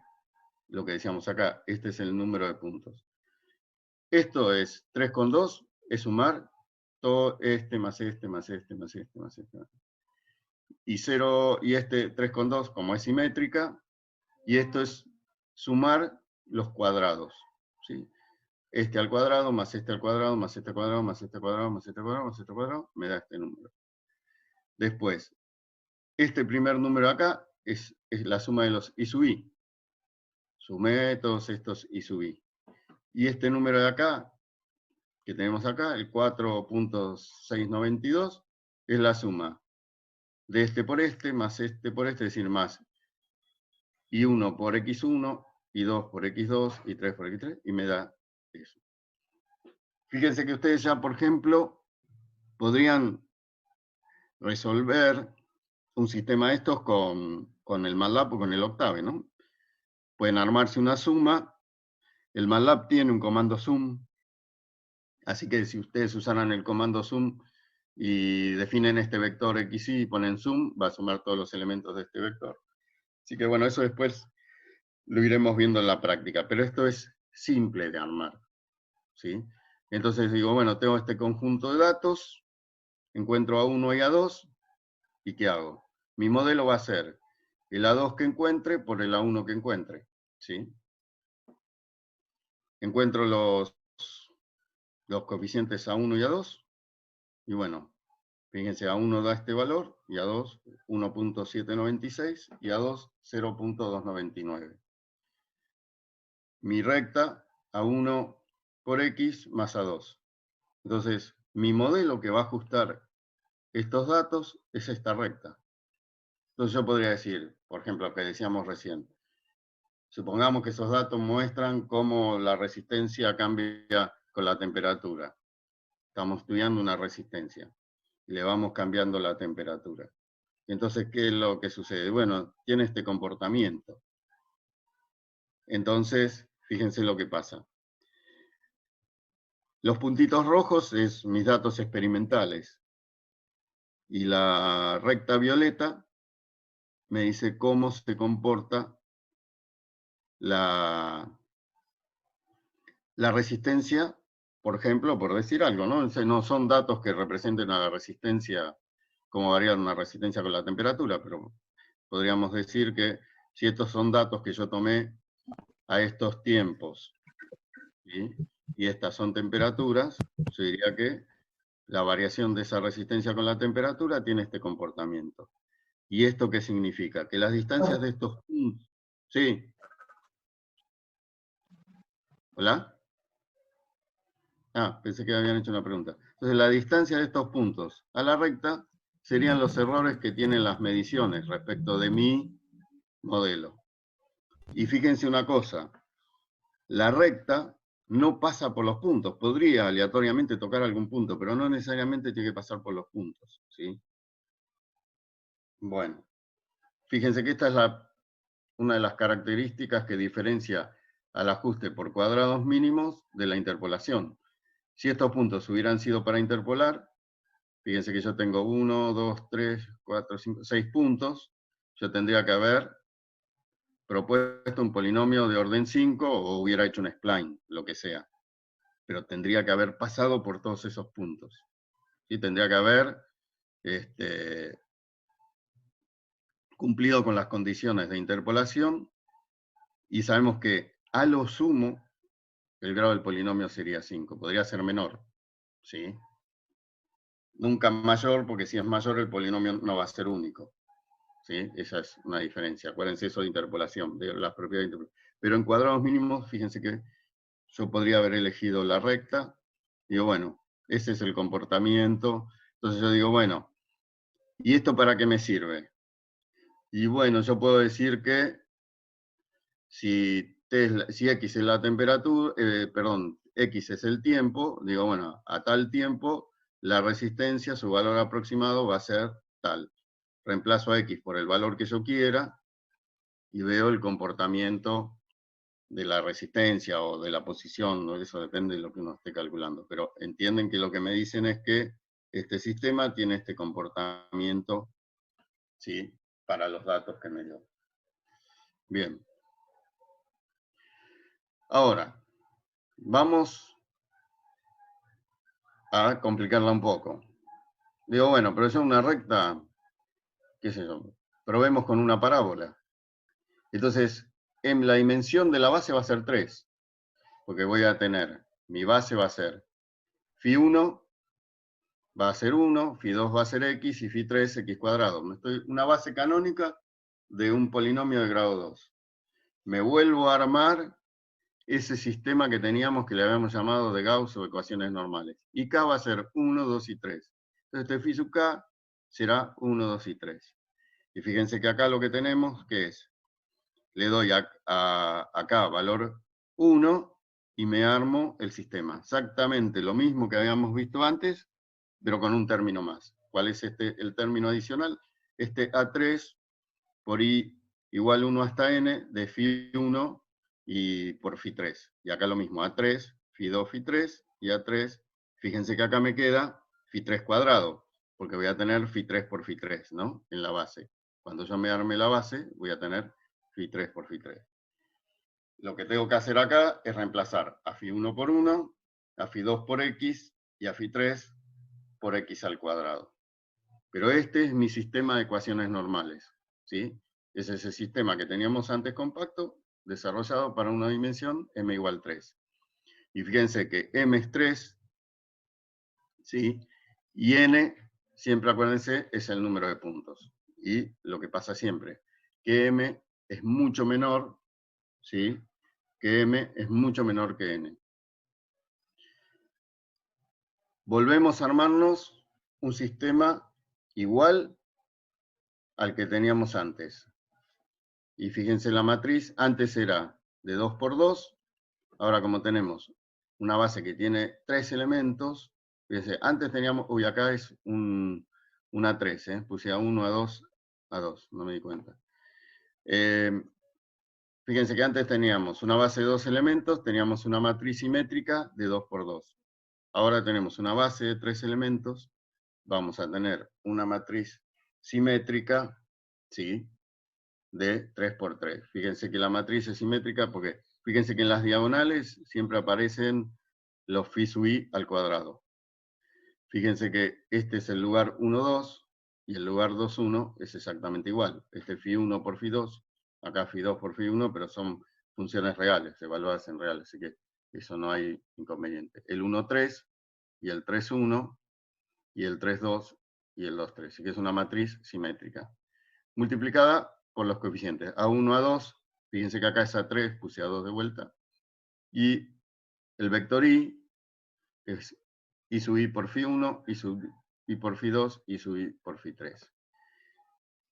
lo que decíamos acá, este es el número de puntos. Esto es 3 con 2, es sumar todo este más este más este más este más este. Y 0, y este 3 con 2, como es simétrica, y esto es sumar los cuadrados, ¿sí? Este al cuadrado, más este al cuadrado, más este al cuadrado, más este al cuadrado, más este al cuadrado, más este al cuadrado, me da este número. Después, este primer número acá es la suma de los i sub i. Sumé todos estos i sub i. Y este número de acá, que tenemos acá, el 4.692, es la suma de este por este, más este por este, es decir, más i1 por x1, i2 por x2, i3 por x3, y me da eso. Fíjense que ustedes ya, por ejemplo, podrían resolver un sistema de estos con el MATLAB o con el Octave, ¿no? Pueden armarse una suma. El MATLAB tiene un comando sum, así que si ustedes usaran el comando sum, y definen este vector XY y ponen sum, va a sumar todos los elementos de este vector. Así que bueno, eso después lo iremos viendo en la práctica, pero esto es simple de armar, ¿sí? Entonces digo, bueno, tengo este conjunto de datos, encuentro A1 y A2, ¿y qué hago? Mi modelo va a ser el A2 que encuentre por el A1 que encuentre, ¿sí? Encuentro los coeficientes A1 y A2, y bueno, fíjense, A1 da este valor, y A2 1.796, y A2 0.299. Mi recta, A1 por X más A2. Entonces, mi modelo que va a ajustar estos datos es esta recta. Entonces yo podría decir, por ejemplo, lo que decíamos recién, supongamos que esos datos muestran cómo la resistencia cambia con la temperatura. Estamos estudiando una resistencia y le vamos cambiando la temperatura. Entonces, ¿qué es lo que sucede? Bueno, tiene este comportamiento. Entonces, fíjense lo que pasa. Los puntitos rojos es mis datos experimentales. Y la recta violeta me dice cómo se comporta la resistencia, por ejemplo, por decir algo, ¿no? No son datos que representen a la resistencia, cómo varía una resistencia con la temperatura, pero podríamos decir que si estos son datos que yo tomé a estos tiempos, ¿sí? Y estas son temperaturas, yo diría que la variación de esa resistencia con la temperatura tiene este comportamiento. ¿Y esto qué significa? Que las distancias de estos puntos... ¿Sí? ¿Hola? Ah, pensé que habían hecho una pregunta. Entonces, la distancia de estos puntos a la recta serían los errores que tienen las mediciones respecto de mi modelo. Y fíjense una cosa, la recta no pasa por los puntos. Podría aleatoriamente tocar algún punto, pero no necesariamente tiene que pasar por los puntos, ¿sí? Bueno, fíjense que esta es una de las características que diferencia al ajuste por cuadrados mínimos de la interpolación. Si estos puntos hubieran sido para interpolar, fíjense que yo tengo 1, 2, 3, 4, 5, 6 puntos, yo tendría que haber propuesto un polinomio de orden 5 o hubiera hecho un spline, lo que sea. Pero tendría que haber pasado por todos esos puntos. ¿Sí? Tendría que haber cumplido con las condiciones de interpolación y sabemos que a lo sumo el grado del polinomio sería 5, podría ser menor, ¿sí? Nunca mayor, porque si es mayor el polinomio no va a ser único, ¿sí? Esa es una diferencia. Acuérdense eso de interpolación, de las propiedades de interpolación. Pero en cuadrados mínimos, fíjense que yo podría haber elegido la recta, digo, bueno, ese es el comportamiento, entonces yo digo, bueno, ¿y esto para qué me sirve? Y bueno, yo puedo decir que si X es la temperatura, perdón, X es el tiempo, digo, bueno, a tal tiempo la resistencia, su valor aproximado va a ser tal. Reemplazo a X por el valor que yo quiera y veo el comportamiento de la resistencia o de la posición, ¿no? Eso depende de lo que uno esté calculando. Pero entienden que lo que me dicen es que este sistema tiene este comportamiento, ¿sí? Para los datos que me dio. Bien. Ahora, vamos a complicarla un poco. Digo, bueno, pero es una recta, qué sé yo, probemos con una parábola. Entonces, en la dimensión de la base va a ser 3, porque voy a tener, mi base va a ser φ1 va a ser 1, φ2 va a ser x y φ3 x cuadrado. Una base canónica de un polinomio de grado 2. Me vuelvo a armar ese sistema que teníamos que le habíamos llamado de Gauss o ecuaciones normales. Y K va a ser 1, 2 y 3. Entonces este phi sub K será 1, 2 y 3. Y fíjense que acá lo que tenemos, ¿qué es? Le doy acá valor 1 y me armo el sistema. Exactamente lo mismo que habíamos visto antes, pero con un término más. ¿Cuál es el término adicional? Este A3 por I igual 1 hasta N de φ1 y por φ3. Y acá lo mismo, A3, φ2, φ3 y A3. Fíjense que acá me queda φ3 cuadrado. porque voy a tener Φ3 por Φ3, ¿no? En la base. Cuando yo me arme la base, voy a tener Φ3 por Φ3. Lo que tengo que hacer acá es reemplazar a Φ1 por 1, a Φ2 por X y a Φ3 por X al cuadrado. Pero este es mi sistema de ecuaciones normales, ¿sí? Es ese sistema que teníamos antes compacto, desarrollado para una dimensión m igual 3. Y fíjense que m es 3, ¿sí? Y n, siempre acuérdense, es el número de puntos. Y lo que pasa siempre, que m es mucho menor, ¿sí? Que m es mucho menor que n. Volvemos a armarnos un sistema igual al que teníamos antes. Y fíjense la matriz, antes era de 2 por 2, ahora como tenemos una base que tiene 3 elementos, fíjense, antes teníamos, uy, acá es una 3, puse a 1, a 2, a 2, no me di cuenta. Fíjense que antes teníamos una base de 2 elementos, teníamos una matriz simétrica de 2 por 2. Ahora tenemos una base de 3 elementos, vamos a tener una matriz simétrica, ¿sí?, de 3 por 3. Fíjense que la matriz es simétrica porque fíjense que en las diagonales siempre aparecen los phi sub i al cuadrado. Fíjense que este es el lugar 1, 2 y el lugar 2, 1 es exactamente igual. Este es Φ1 por Φ2, acá Φ2 por Φ1, pero son funciones reales, evaluadas en real, así que eso no hay inconveniente. El 1, 3 y el 3, 1 y el 3, 2 y el 2, 3. Así que es una matriz simétrica. Multiplicada por los coeficientes. A1, A2, fíjense que acá es A3, puse A2 de vuelta. Y el vector I es I sub I por Φ1, I sub I por Φ2, I sub I por Φ3.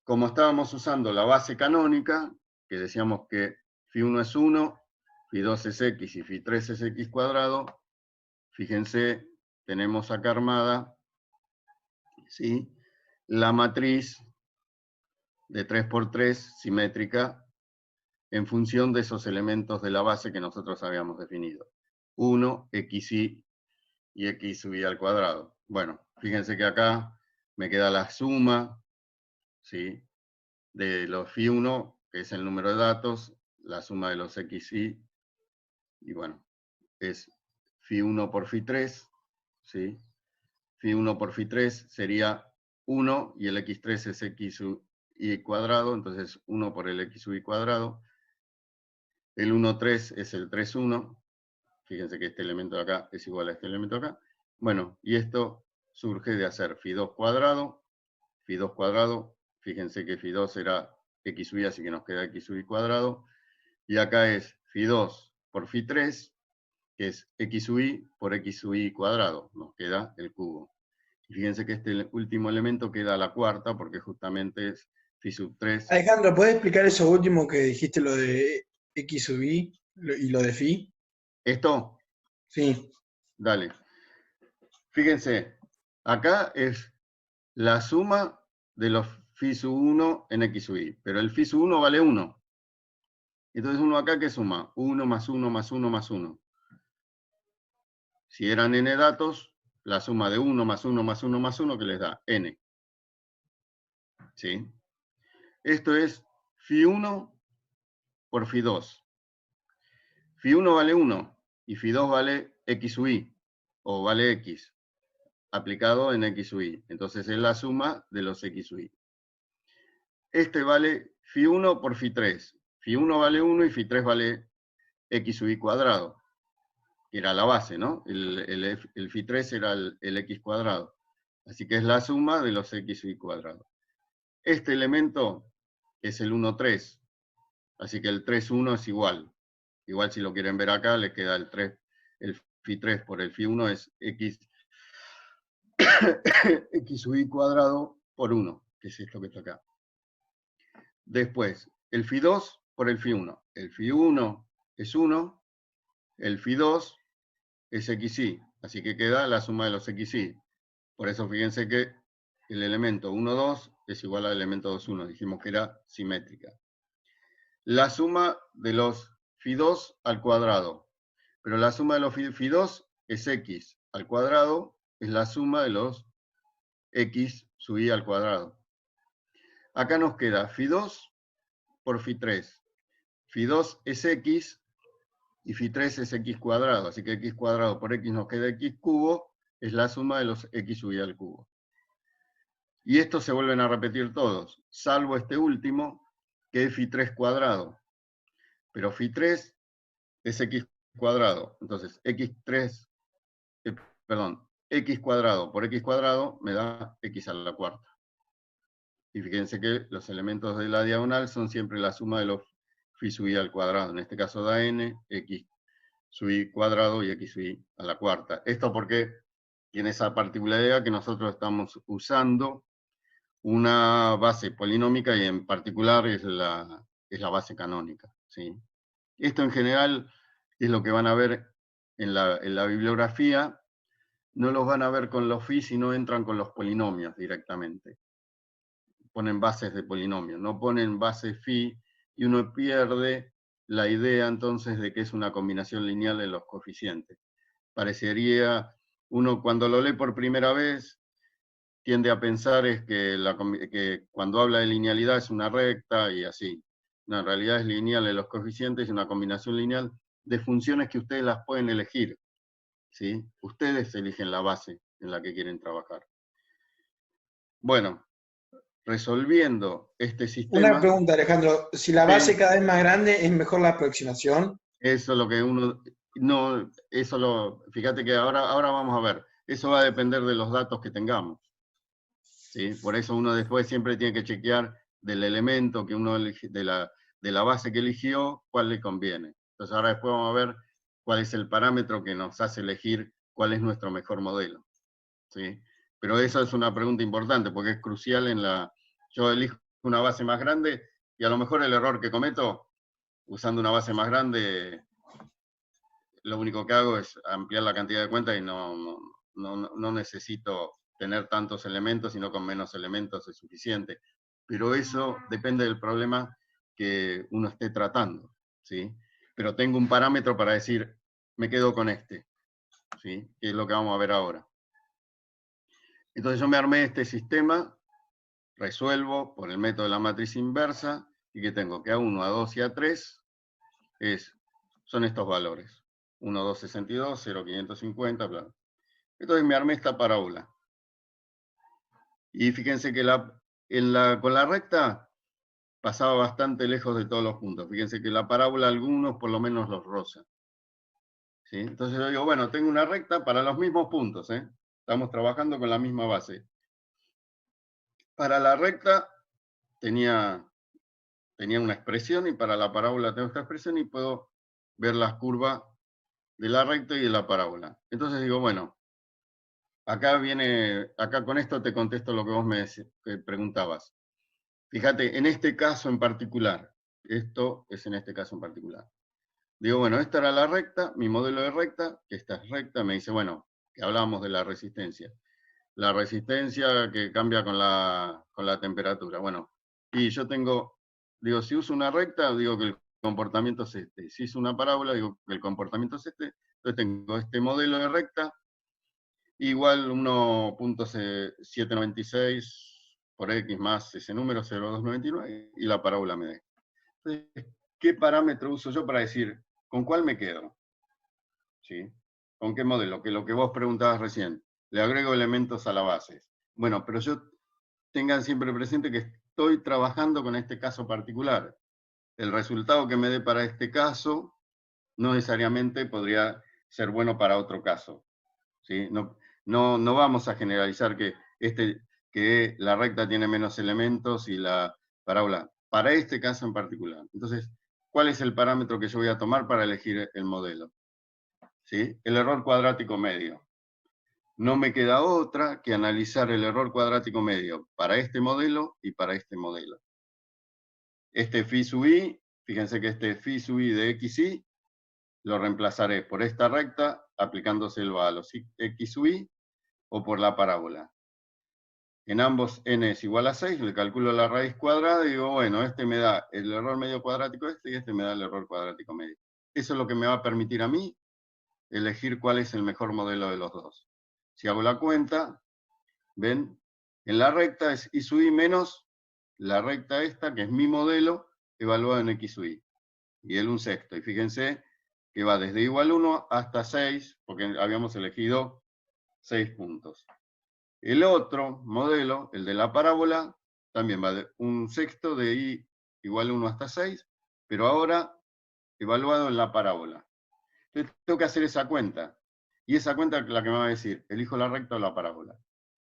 Como estábamos usando la base canónica, que decíamos que Φ1 es 1, Φ2 es X y Φ3 es X cuadrado, fíjense, tenemos acá armada, ¿sí?, la matriz de 3 por 3 simétrica en función de esos elementos de la base que nosotros habíamos definido. 1, xy y x sub i al cuadrado. Bueno, fíjense que acá me queda la suma, ¿sí?, de los Φ1, que es el número de datos, la suma de los xy, y bueno, es Φ1 por Φ3, ¿sí? Φ1 por Φ3 sería 1, y el x3 es x sub i cuadrado, entonces 1 por el x sub i cuadrado. El 1, 3 es el 3, 1. Fíjense que este elemento de acá es igual a este elemento de acá. Bueno, y esto surge de hacer Φ2 cuadrado, fíjense que Φ2 era x sub i, así que nos queda x sub i cuadrado. Y acá es Φ2 por Φ3, que es x sub i por x sub i cuadrado. Nos queda el cubo. Y fíjense que este último elemento queda a la cuarta, porque justamente es Φ sub 3. Alejandro, ¿puedes explicar eso último que dijiste, lo de X sub I y lo de Phi? ¿Esto? Sí. Dale. Fíjense, acá es la suma de los Φ sub 1 en X sub i, pero el Φ sub 1 vale 1. Entonces uno acá que suma 1 más 1 más 1 más 1. Si eran n datos, la suma de 1 más 1 más 1 más 1 que les da n. ¿Sí? Esto es Φ1 por Φ2. Φ1 vale 1 y Φ2 vale X sub i, o vale X, aplicado en X sub i. Entonces es la suma de los X sub i. Este vale Φ1 por Φ3. Φ1 vale 1 y Φ3 vale X sub i cuadrado, que era la base, ¿no? El Φ3 era el X cuadrado. Así que es la suma de los X sub i cuadrado. Este elemento es el 1, 3. Así que el 3, 1 es igual. Igual si lo quieren ver acá, le queda el 3, el Φ3 por el Φ1 es X, X sub i cuadrado por 1, que es esto que está acá. Después, el Φ2 por el Φ1. El Φ1 es 1, el Φ2 es xy, así que queda la suma de los xy. Por eso fíjense que el elemento 1, 2 es igual al elemento 2, 1. Dijimos que era simétrica. La suma de los Φ2 al cuadrado. Pero la suma de los Φ2 es x al cuadrado, es la suma de los x sub i al cuadrado. Acá nos queda phi2 por phi3. Phi2 es x y phi3 es x cuadrado, así que x cuadrado por x nos queda x cubo, es la suma de los x sub i al cubo. Y estos se vuelven a repetir todos, salvo este último, que es phi3 cuadrado. Pero phi3 es x cuadrado, entonces x3, perdón, x cuadrado por x cuadrado me da x a la cuarta. Y fíjense que los elementos de la diagonal son siempre la suma de los phi sub i al cuadrado. En este caso da n, x sub i cuadrado y x sub i a la cuarta. Esto porque tiene esa particularidad que nosotros estamos usando una base polinómica y en particular es la base canónica, ¿sí? Esto en general es lo que van a ver en la bibliografía. No los van a ver con los phi, sino entran con los polinomios directamente. Ponen bases de polinomios, no ponen bases phi, y uno pierde la idea entonces de que es una combinación lineal de los coeficientes. Parecería, uno cuando lo lee por primera vez, tiende a pensar es que cuando habla de linealidad es una recta y así. No, en realidad es lineal en los coeficientes, es una combinación lineal de funciones que ustedes las pueden elegir, ¿sí? Ustedes eligen la base en la que quieren trabajar. Bueno, resolviendo este Una sistema, pregunta, Alejandro. Si la base cada vez más grande, ¿es mejor la aproximación? eso es lo que uno, no, fíjate que ahora vamos a ver, eso va a depender de los datos que tengamos, ¿sí? Por eso uno después siempre tiene que chequear del elemento que uno elige, de la base que eligió, cuál le conviene. Entonces ahora después vamos a ver cuál es el parámetro que nos hace elegir cuál es nuestro mejor modelo, ¿sí? Pero eso es una pregunta importante, porque es crucial yo elijo una base más grande, y a lo mejor el error que cometo, usando una base más grande, lo único que hago es ampliar la cantidad de cuentas y no necesito tener tantos elementos, sino con menos elementos es suficiente. Pero eso depende del problema que uno esté tratando, ¿sí? Pero tengo un parámetro para decir, me quedo con este, ¿sí? Que es lo que vamos a ver ahora. Entonces yo me armé este sistema, resuelvo por el método de la matriz inversa, y que tengo que A1, A2 y A3 son estos valores. 1, 2, 62, 0, 550, bla. Entonces me armé esta parábola. Y fíjense que con la recta pasaba bastante lejos de todos los puntos. Fíjense que la parábola algunos por lo menos los roza, ¿sí? Entonces yo digo, bueno, tengo una recta para los mismos puntos, ¿eh? Estamos trabajando con la misma base. Para la recta tenía una expresión, y para la parábola tengo esta expresión, y puedo ver las curvas de la recta y de la parábola. Entonces digo, bueno, acá con esto te contesto lo que vos me preguntabas. Fíjate, en este caso en particular, esto es en este caso en particular. Digo, bueno, esta era la recta, mi modelo de recta, que esta es recta, me dice, bueno, que hablábamos de la resistencia. La resistencia que cambia con la temperatura. Bueno, y yo digo, si uso una recta, digo que el comportamiento es este. Si uso una parábola, digo que el comportamiento es este. Entonces tengo este modelo de recta, igual 1.796 por x más ese número, 0,299, y la parábola me da. Entonces, ¿qué parámetro uso yo para decir con cuál me quedo? ¿Sí? ¿Con qué modelo? Que lo que vos preguntabas recién. Le agrego elementos a la base. Bueno, pero tengan siempre presente que estoy trabajando con este caso particular. El resultado que me dé para este caso no necesariamente podría ser bueno para otro caso, ¿sí? No vamos a generalizar que la recta tiene menos elementos y la parábola, para este caso en particular. Entonces, ¿cuál es el parámetro que yo voy a tomar para elegir el modelo? ¿Sí? El error cuadrático medio. No me queda otra que analizar el error cuadrático medio para este modelo y para este modelo. Este phi sub i, fíjense que este phi sub i de xi lo reemplazaré por esta recta aplicándoselo a los x sub i o por la parábola. En ambos n es igual a 6, le calculo la raíz cuadrada y digo, bueno, este me da el error medio cuadrático y este me da el error cuadrático medio. Eso es lo que me va a permitir a mí elegir cuál es el mejor modelo de los dos. Si hago la cuenta, ¿ven? En la recta es y sub i menos la recta esta, que es mi modelo, evaluado en x sub i. Y el 1/6. Y fíjense que va desde igual 1 hasta 6, porque habíamos elegido 6 puntos. El otro modelo, el de la parábola, también va de 1/6 de i igual 1 hasta 6, pero ahora evaluado en la parábola. Entonces tengo que hacer esa cuenta. Y esa cuenta es la que me va a decir, ¿elijo la recta o la parábola?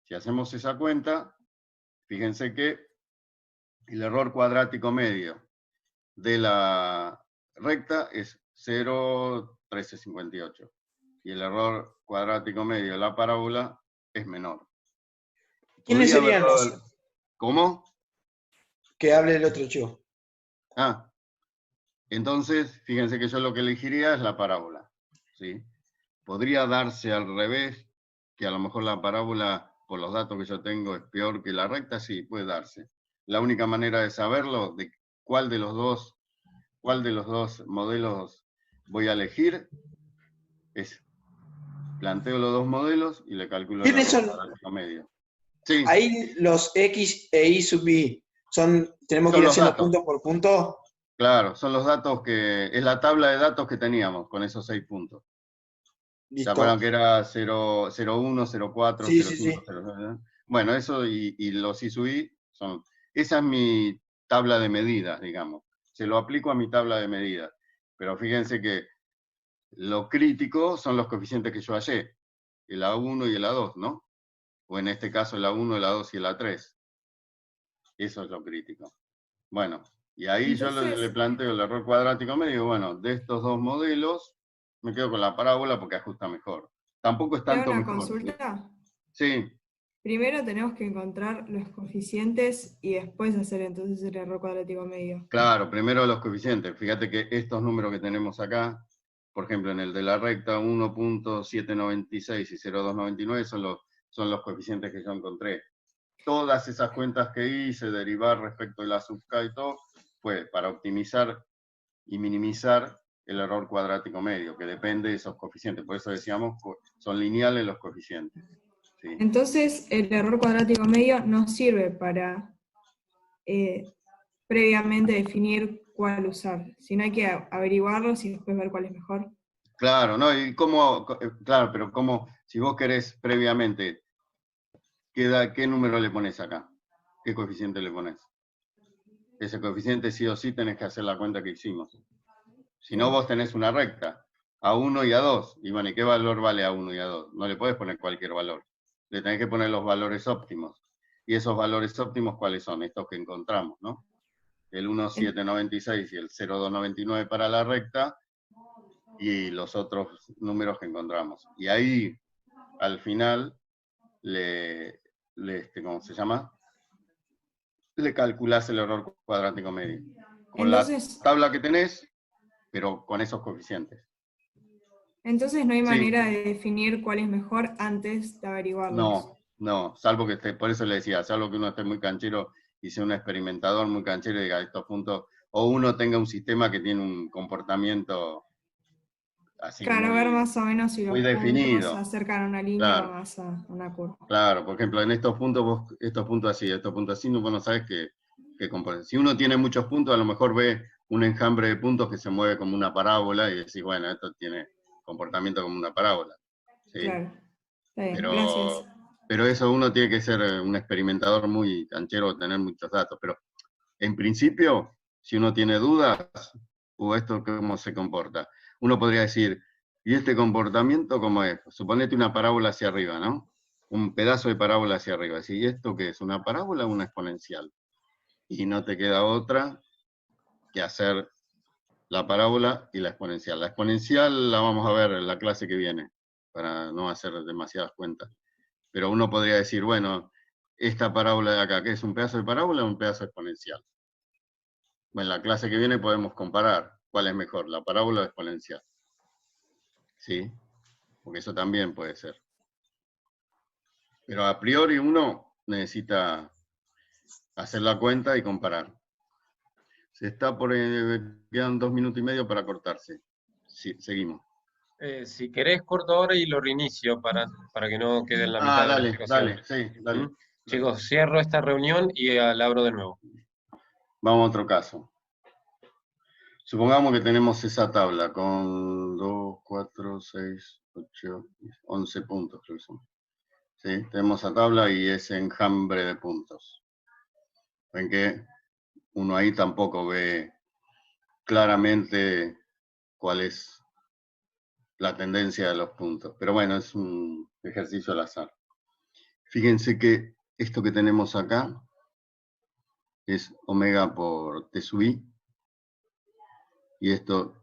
Si hacemos esa cuenta, fíjense que el error cuadrático medio de la recta es 0,1358. Y el error cuadrático medio de la parábola es menor. ¿Quiénes Podría haber serían dado los ¿Cómo? que hable el otro chico? Ah, entonces, fíjense que yo lo que elegiría es la parábola. ¿Sí? Podría darse al revés, que a lo mejor la parábola, por los datos que yo tengo, es peor que la recta, sí, puede darse. La única manera de saberlo, de cuál de los dos modelos voy a elegir, es planteo los dos modelos y le calculo el ¿Quiénes error son? cuadrático medio. Sí, Ahí los X e Y sub I tenemos que son ir los haciendo datos. punto por punto. Claro, son los datos es la tabla de datos que teníamos con esos 6 puntos. ¿Se acuerdan Listo. que era 0, 01, 04, Sí, sí, 05, sí. 06? Bueno, eso y los ISUI son... Esa es mi tabla de medidas, digamos. Se lo aplico a mi tabla de medidas. Pero fíjense que lo crítico son los coeficientes que yo hallé. El A1 y el A2, ¿no? O en este caso el A1, el A2 y el A3. Eso es lo crítico. Bueno, y ahí yo le Entonces, planteo el error cuadrático medio, digo, bueno, de estos dos modelos, me quedo con la parábola porque ajusta mejor. Tampoco es te hago tanto una mejor. consulta. Sí, Primero tenemos que encontrar los coeficientes y después hacer entonces el error cuadrático medio. claro, primero los coeficientes. Fíjate que estos números que tenemos acá, por ejemplo, en el de la recta 1.796 y 0.299 son los coeficientes que yo encontré. Todas esas cuentas que hice, derivar respecto de la subk y todo, fue para optimizar y minimizar el error cuadrático medio, que depende de esos coeficientes. Por eso decíamos, son lineales los coeficientes. ¿Sí? Entonces, el error cuadrático medio nos sirve para previamente definir cuál usar, sino hay que averiguarlos y después ver cuál es mejor. Claro, ¿no? Y cómo, claro, pero cómo, si vos querés previamente, ¿qué número le pones acá? ¿Qué coeficiente le pones? Ese coeficiente sí o sí tenés que hacer la cuenta que hicimos. Si no, Bien. vos tenés una recta, A1 y A2. Y bueno, ¿y qué valor vale A1 y A2? No le podés poner cualquier valor. Le tenés que poner los valores óptimos. ¿Y esos valores óptimos cuáles son? Estos que encontramos, ¿no? El 1.796 y el 0.299 para la recta y los otros números que encontramos. Y ahí, al final, ¿cómo se llama? Le calculás el error cuadrático medio. Con la Entonces, tabla que tenés, pero con esos coeficientes. entonces no hay Sí, manera de definir cuál es mejor antes de averiguarlos. no, salvo que esté, por eso le decía, salvo que uno esté muy canchero y sea un experimentador muy canchero y diga estos puntos, o uno tenga un sistema que tiene un comportamiento así Claro, ver muy, más o menos si muy los puntos se definido. acercan a una línea o Claro, más a una curva. claro, por ejemplo, en estos puntos, estos puntos así, vos no sabes qué componen. Si uno tiene muchos puntos, a lo mejor ve un enjambre de puntos que se mueve como una parábola y decís, bueno, esto tiene comportamiento como una parábola. ¿Sí? Claro. Está bien, gracias. Pero eso uno tiene que ser un experimentador muy canchero, tener muchos datos. Pero en principio, si uno tiene dudas, o esto cómo se comporta, uno podría decir, ¿y este comportamiento cómo es? Suponete una parábola hacia arriba, ¿no? Un pedazo de parábola hacia arriba. ¿Y esto qué es? ¿Una parábola o una exponencial? Y no te queda otra que hacer la parábola y la exponencial. La exponencial la vamos a ver en la clase que viene, para no hacer demasiadas cuentas. Pero uno podría decir, bueno, esta parábola de acá, ¿qué es un pedazo de parábola o un pedazo exponencial? Bueno, en la clase que viene podemos comparar cuál es mejor, la parábola o exponencial. ¿Sí? Porque eso también puede ser. Pero a priori uno necesita hacer la cuenta y comparar. Se está por... quedan 2 minutos y medio para cortarse. Sí, seguimos. Si querés, corto ahora y lo reinicio para que no quede en la Ah, mitad de la dale, explicación. dale, sí, dale. Chicos, cierro esta reunión y la abro de nuevo. Vamos a otro caso. Supongamos que tenemos esa tabla con 2, 4, 6, 8, 11 puntos, creo que son. ¿Sí? Tenemos esa tabla y ese enjambre de puntos. Ven que uno ahí tampoco ve claramente cuál es la tendencia de los puntos. Pero bueno, es un ejercicio al azar. Fíjense que esto que tenemos acá es omega por T sub I, y esto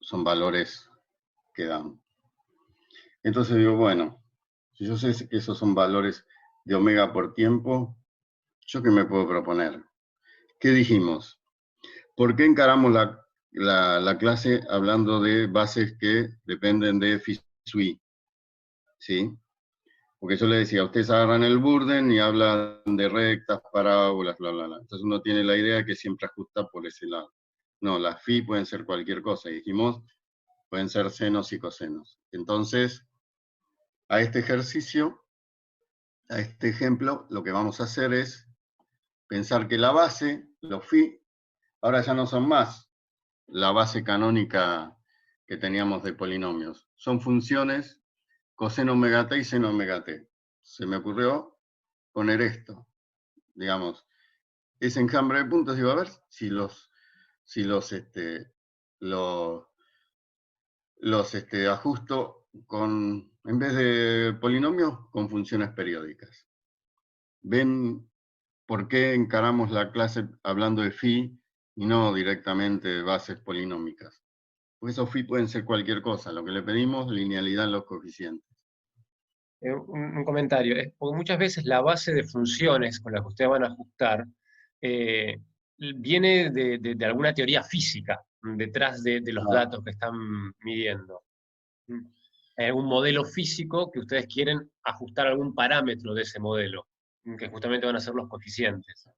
son valores que dan. Entonces digo, bueno, si yo sé que esos son valores de omega por tiempo, ¿yo qué me puedo proponer? ¿Qué dijimos? ¿Por qué encaramos la clase hablando de bases que dependen de phi sub I? ¿Sí? Porque yo le decía, ustedes agarran el Burden y hablan de rectas, parábolas, bla, bla, bla. Entonces uno tiene la idea que siempre ajusta por ese lado. No, las phi pueden ser cualquier cosa. Y dijimos, pueden ser senos y cosenos. Entonces, a este ejercicio, a este ejemplo, lo que vamos a hacer es pensar que la base, los phi, ahora ya no son más la base canónica que teníamos de polinomios. Son funciones coseno omega t y seno omega t. Se me ocurrió poner esto, digamos, ese enjambre de puntos. Digo, a ver si los ajusto con, en vez de polinomios, con funciones periódicas. ¿Ven por qué encaramos la clase hablando de phi y no directamente de bases polinómicas? Porque esos phi pueden ser cualquier cosa. Lo que le pedimos, linealidad en los coeficientes. Un comentario, es porque muchas veces la base de funciones con las que ustedes van a ajustar viene de alguna teoría física detrás de los datos que están midiendo. Hay algún modelo físico que ustedes quieren ajustar algún parámetro de ese modelo, que justamente van a ser los coeficientes.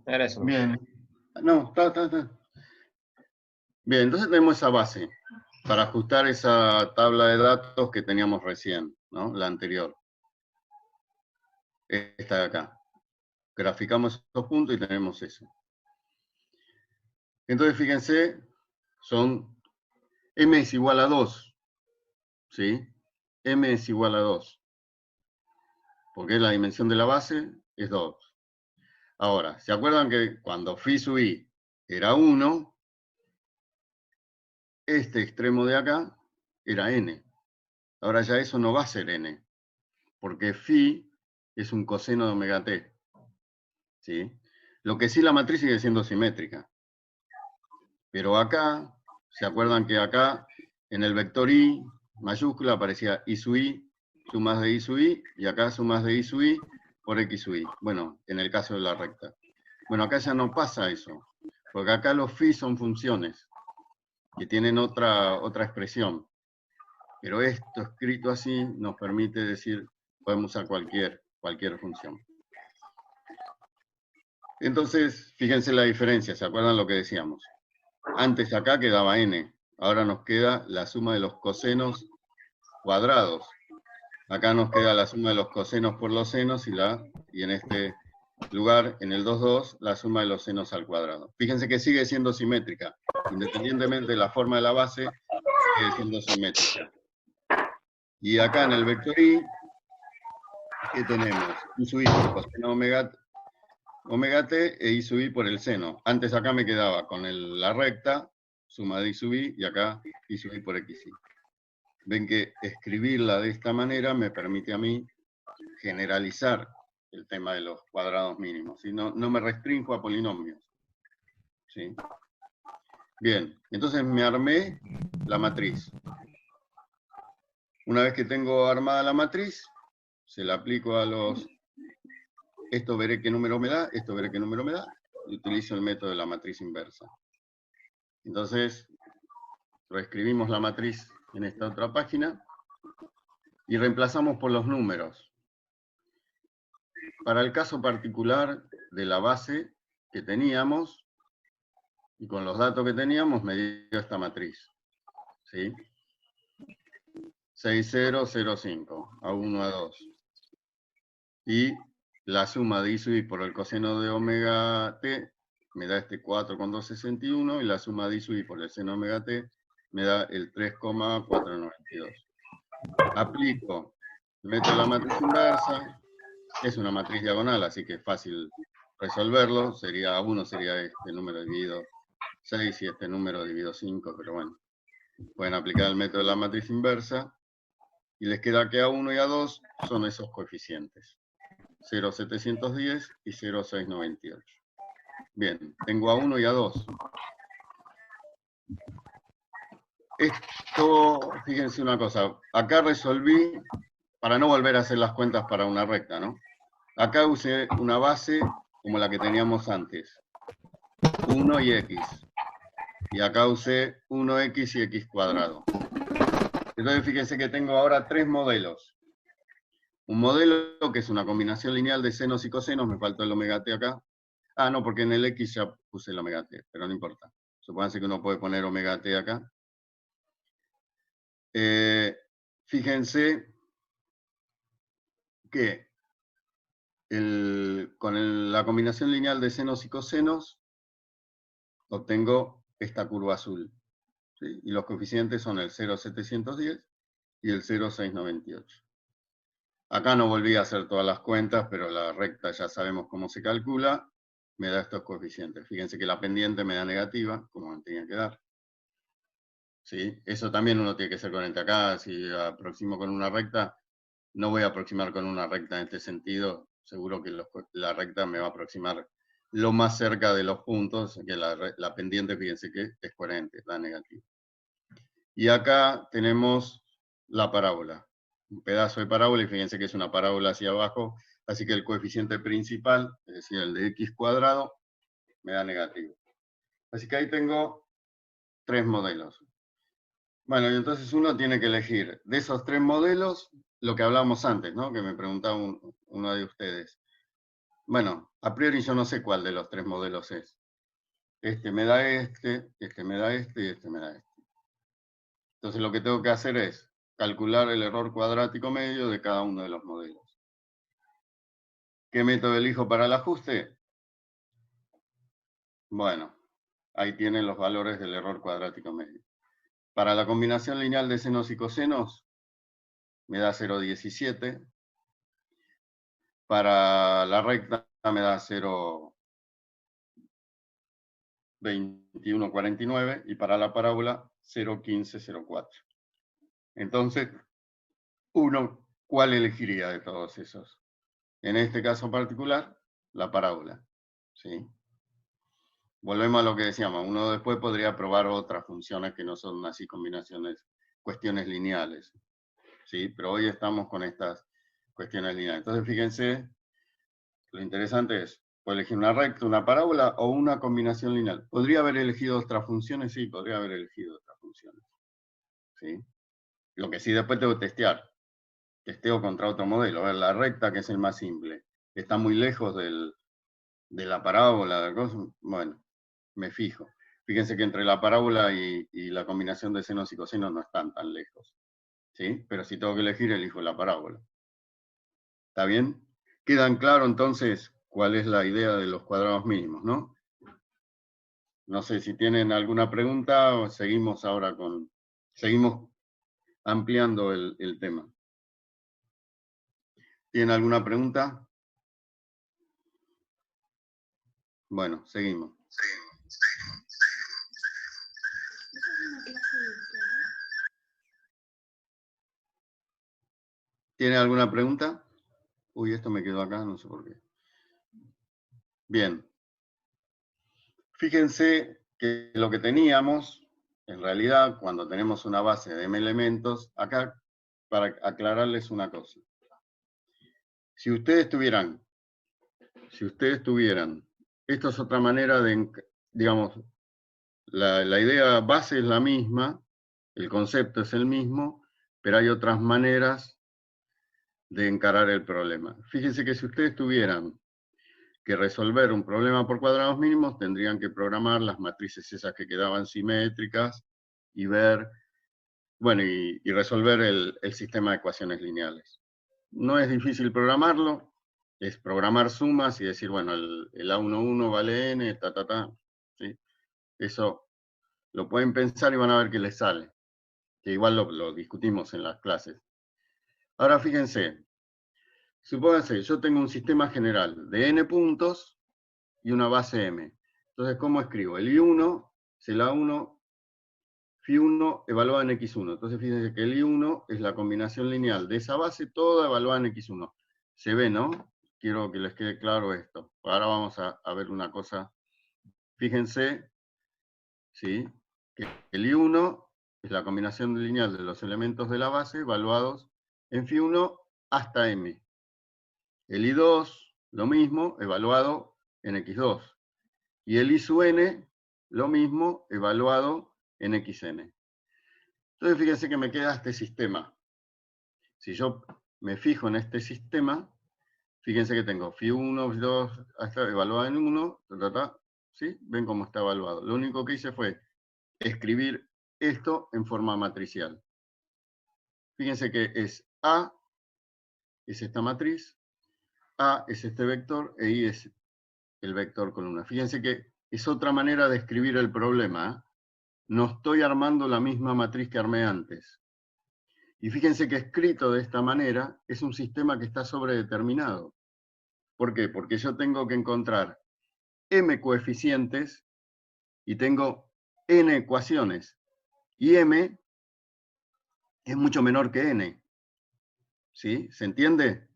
Era eso. Bien. No, está. Bien, entonces tenemos esa base para ajustar esa tabla de datos que teníamos recién, ¿no? La anterior. Esta de acá. Graficamos estos puntos y tenemos eso. Entonces, fíjense, son m es igual a 2, ¿sí? M es igual a 2, porque la dimensión de la base es 2. Ahora, ¿se acuerdan que cuando phi sub I era 1, este extremo de acá era n? Ahora ya eso no va a ser n, porque phi es un coseno de omega t, ¿sí? Lo que sí, la matriz sigue siendo simétrica. Pero acá, ¿se acuerdan que acá en el vector i mayúscula aparecía i sub i, sumas de i sub i, y acá sumas de i sub i por x sub i? Bueno, en el caso de la recta. Bueno, acá ya no pasa eso, porque acá los phi son funciones que tienen otra expresión. Pero esto escrito así nos permite decir, podemos usar cualquier función. Entonces, fíjense la diferencia, ¿se acuerdan lo que decíamos? Antes acá quedaba n, ahora nos queda la suma de los cosenos cuadrados. Acá nos queda la suma de los cosenos por los senos y en este lugar, en el 2,2, la suma de los senos al cuadrado. Fíjense que sigue siendo simétrica. Independientemente de la forma de la base, sigue siendo simétrica. Y acá en el vector i, ¿qué tenemos? I sub i por coseno omega t e i sub i por el seno. Antes acá me quedaba con la recta, suma de i sub i, y acá i sub i por xi. Ven que escribirla de esta manera me permite a mí generalizar el tema de los cuadrados mínimos. ¿Sí? No me restringo a polinomios. ¿Sí? Bien, entonces me armé la matriz. Una vez que tengo armada la matriz, se la aplico a los... Esto veré qué número me da, esto veré qué número me da, y utilizo el método de la matriz inversa. Entonces, reescribimos la matriz en esta otra página y reemplazamos por los números. Para el caso particular de la base que teníamos, y con los datos que teníamos, me dio esta matriz. ¿Sí? 6005, A1, A2. Y la suma de I sub I por el coseno de omega t me da este 4,261, y la suma de I sub I por el seno de omega t me da el 3,492. Aplico el método de la matriz inversa, es una matriz diagonal, así que es fácil resolverlo. Sería A1 sería este número dividido 6 y este número dividido 5, pero bueno. Pueden aplicar el método de la matriz inversa, y les queda que A1 y A2 son esos coeficientes. 0,710 y 0,698. Bien, tengo A1 y A2. Esto, fíjense una cosa, acá resolví, para no volver a hacer las cuentas para una recta, ¿no? Acá usé una base como la que teníamos antes, 1 y x. Y acá usé 1x y x cuadrado. Entonces fíjense que tengo ahora tres modelos. Un modelo que es una combinación lineal de senos y cosenos, me faltó el omega t acá. Ah, no, porque en el x ya puse el omega t, pero no importa. Supónganse que uno puede poner omega t acá. Fíjense que con la combinación lineal de senos y cosenos obtengo esta curva azul, ¿sí? Y los coeficientes son el 0,710 y el 0,698. Acá no volví a hacer todas las cuentas, pero la recta ya sabemos cómo se calcula, me da estos coeficientes. Fíjense que la pendiente me da negativa, como me tenía que dar. ¿Sí? Eso también uno tiene que ser coherente. Acá, si aproximo con una recta, no voy a aproximar con una recta en este sentido. Seguro que la recta me va a aproximar lo más cerca de los puntos, que la pendiente, fíjense que es coherente, da negativa. Y acá tenemos la parábola. Un pedazo de parábola, y fíjense que es una parábola hacia abajo, así que el coeficiente principal, es decir, el de x cuadrado, me da negativo. Así que ahí tengo tres modelos. Bueno, y entonces uno tiene que elegir de esos tres modelos lo que hablamos antes, ¿no? Que me preguntaba uno de ustedes. Bueno, a priori yo no sé cuál de los tres modelos es. Este me da este me da este y este me da este. Entonces lo que tengo que hacer es calcular el error cuadrático medio de cada uno de los modelos. ¿Qué método elijo para el ajuste? Bueno, ahí tienen los valores del error cuadrático medio. Para la combinación lineal de senos y cosenos, me da 0,17. Para la recta me da 0,2149 y para la parábola 0,1504. Entonces, uno, ¿cuál elegiría de todos esos? En este caso particular, la parábola. ¿Sí? Volvemos a lo que decíamos, uno después podría probar otras funciones que no son así combinaciones, cuestiones lineales. ¿Sí? Pero hoy estamos con estas cuestiones lineales. Entonces, fíjense, lo interesante es, puedo elegir una recta, una parábola o una combinación lineal. ¿Podría haber elegido otras funciones? Sí, podría haber elegido otras funciones. ¿Sí? Lo que sí después tengo que testear. Testeo contra otro modelo. A ver, la recta, que es el más simple, está muy lejos de la parábola, de cosas. Bueno, me fijo. Fíjense que entre la parábola y la combinación de senos y cosenos no están tan lejos. ¿Sí? Pero si tengo que elegir, elijo la parábola. ¿Está bien? ¿Quedan claro entonces cuál es la idea de los cuadrados mínimos, no? No sé si tienen alguna pregunta o seguimos ahora seguimos ampliando el tema. ¿Tienen alguna pregunta? Bueno, seguimos. ¿Tienen alguna pregunta? Uy, esto me quedó acá, no sé por qué. Bien. Fíjense que lo que teníamos, en realidad, cuando tenemos una base de m elementos, acá, para aclararles una cosa. Si ustedes tuvieran, esto es otra manera de, digamos, la idea base es la misma, el concepto es el mismo, pero hay otras maneras de encarar el problema. Fíjense que si ustedes tuvieran que resolver un problema por cuadrados mínimos, tendrían que programar las matrices esas que quedaban simétricas y ver bueno, y resolver el sistema de ecuaciones lineales. No es difícil programarlo, es programar sumas y decir, bueno, el A11 vale n, ¿sí? Eso lo pueden pensar y van a ver que les sale, que igual lo discutimos en las clases. Ahora fíjense, supónganse, yo tengo un sistema general de n puntos y una base m. Entonces, ¿cómo escribo? El I1 es el A1, Φ1 evaluada en X1. Entonces, fíjense que el I1 es la combinación lineal de esa base, toda evaluada en X1. Se ve, ¿no? Quiero que les quede claro esto. Ahora vamos a ver una cosa. Fíjense, ¿sí? Que el I1 es la combinación lineal de los elementos de la base evaluados en Φ1 hasta M. El I2, lo mismo, evaluado en X2. Y el I sub n, lo mismo, evaluado en Xn. Entonces fíjense que me queda este sistema. Si yo me fijo en este sistema, fíjense que tengo Φ1, Φ2, hasta evaluado en 1, ¿sí? Ven cómo está evaluado. Lo único que hice fue escribir esto en forma matricial. Fíjense que es A, es esta matriz, A es este vector, e I es el vector columna. Fíjense que es otra manera de escribir el problema. No estoy armando la misma matriz que armé antes. Y fíjense que escrito de esta manera es un sistema que está sobredeterminado. ¿Por qué? Porque yo tengo que encontrar m coeficientes y tengo n ecuaciones. Y m es mucho menor que n. ¿Sí? ¿Se entiende?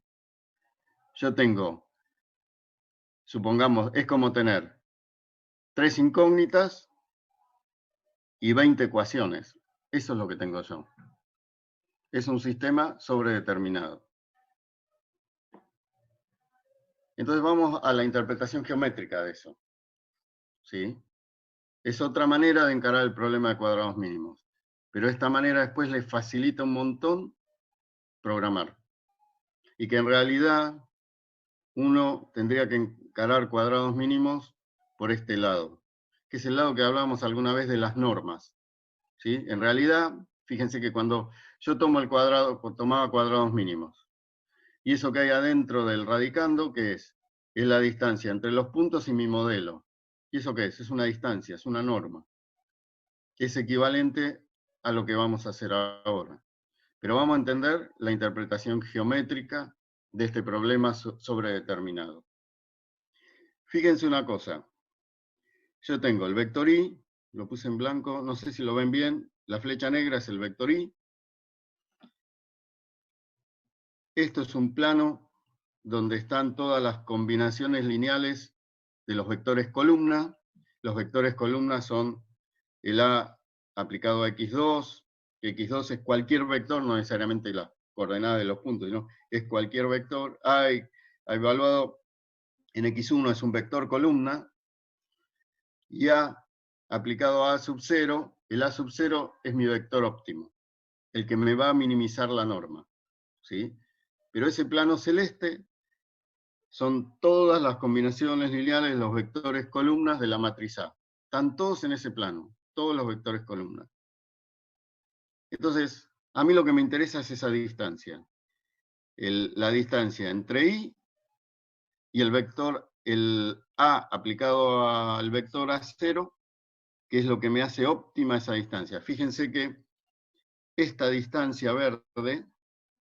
Yo tengo, supongamos, es como tener 3 incógnitas y 20 ecuaciones. Eso es lo que tengo yo. Es un sistema sobredeterminado. Entonces vamos a la interpretación geométrica de eso. ¿Sí? Es otra manera de encarar el problema de cuadrados mínimos. Pero esta manera después les facilita un montón programar. Y que en realidad uno tendría que encarar cuadrados mínimos por este lado, que es el lado que hablábamos alguna vez de las normas. ¿Sí? En realidad, fíjense que cuando yo tomo el cuadrado, tomaba cuadrados mínimos, y eso que hay adentro del radicando, ¿qué es? Es la distancia entre los puntos y mi modelo. ¿Y eso qué es? Es una distancia, es una norma. Es equivalente a lo que vamos a hacer ahora. Pero vamos a entender la interpretación geométrica de este problema sobredeterminado. Fíjense una cosa. Yo tengo el vector I, lo puse en blanco, no sé si lo ven bien. La flecha negra es el vector I. Esto es un plano donde están todas las combinaciones lineales de los vectores columna. Los vectores columna son el A aplicado a X2, que X2 es cualquier vector, no necesariamente la coordenada de los puntos, sino es cualquier vector. A evaluado en X1 es un vector columna, y A aplicado a A sub 0, el A sub 0 es mi vector óptimo, el que me va a minimizar la norma. ¿Sí? Pero ese plano celeste son todas las combinaciones lineales de los vectores columnas de la matriz A. Están todos en ese plano, todos los vectores columnas. Entonces, a mí lo que me interesa es esa distancia. La distancia entre I y el vector, el A aplicado al vector A0, que es lo que me hace óptima esa distancia. Fíjense que esta distancia verde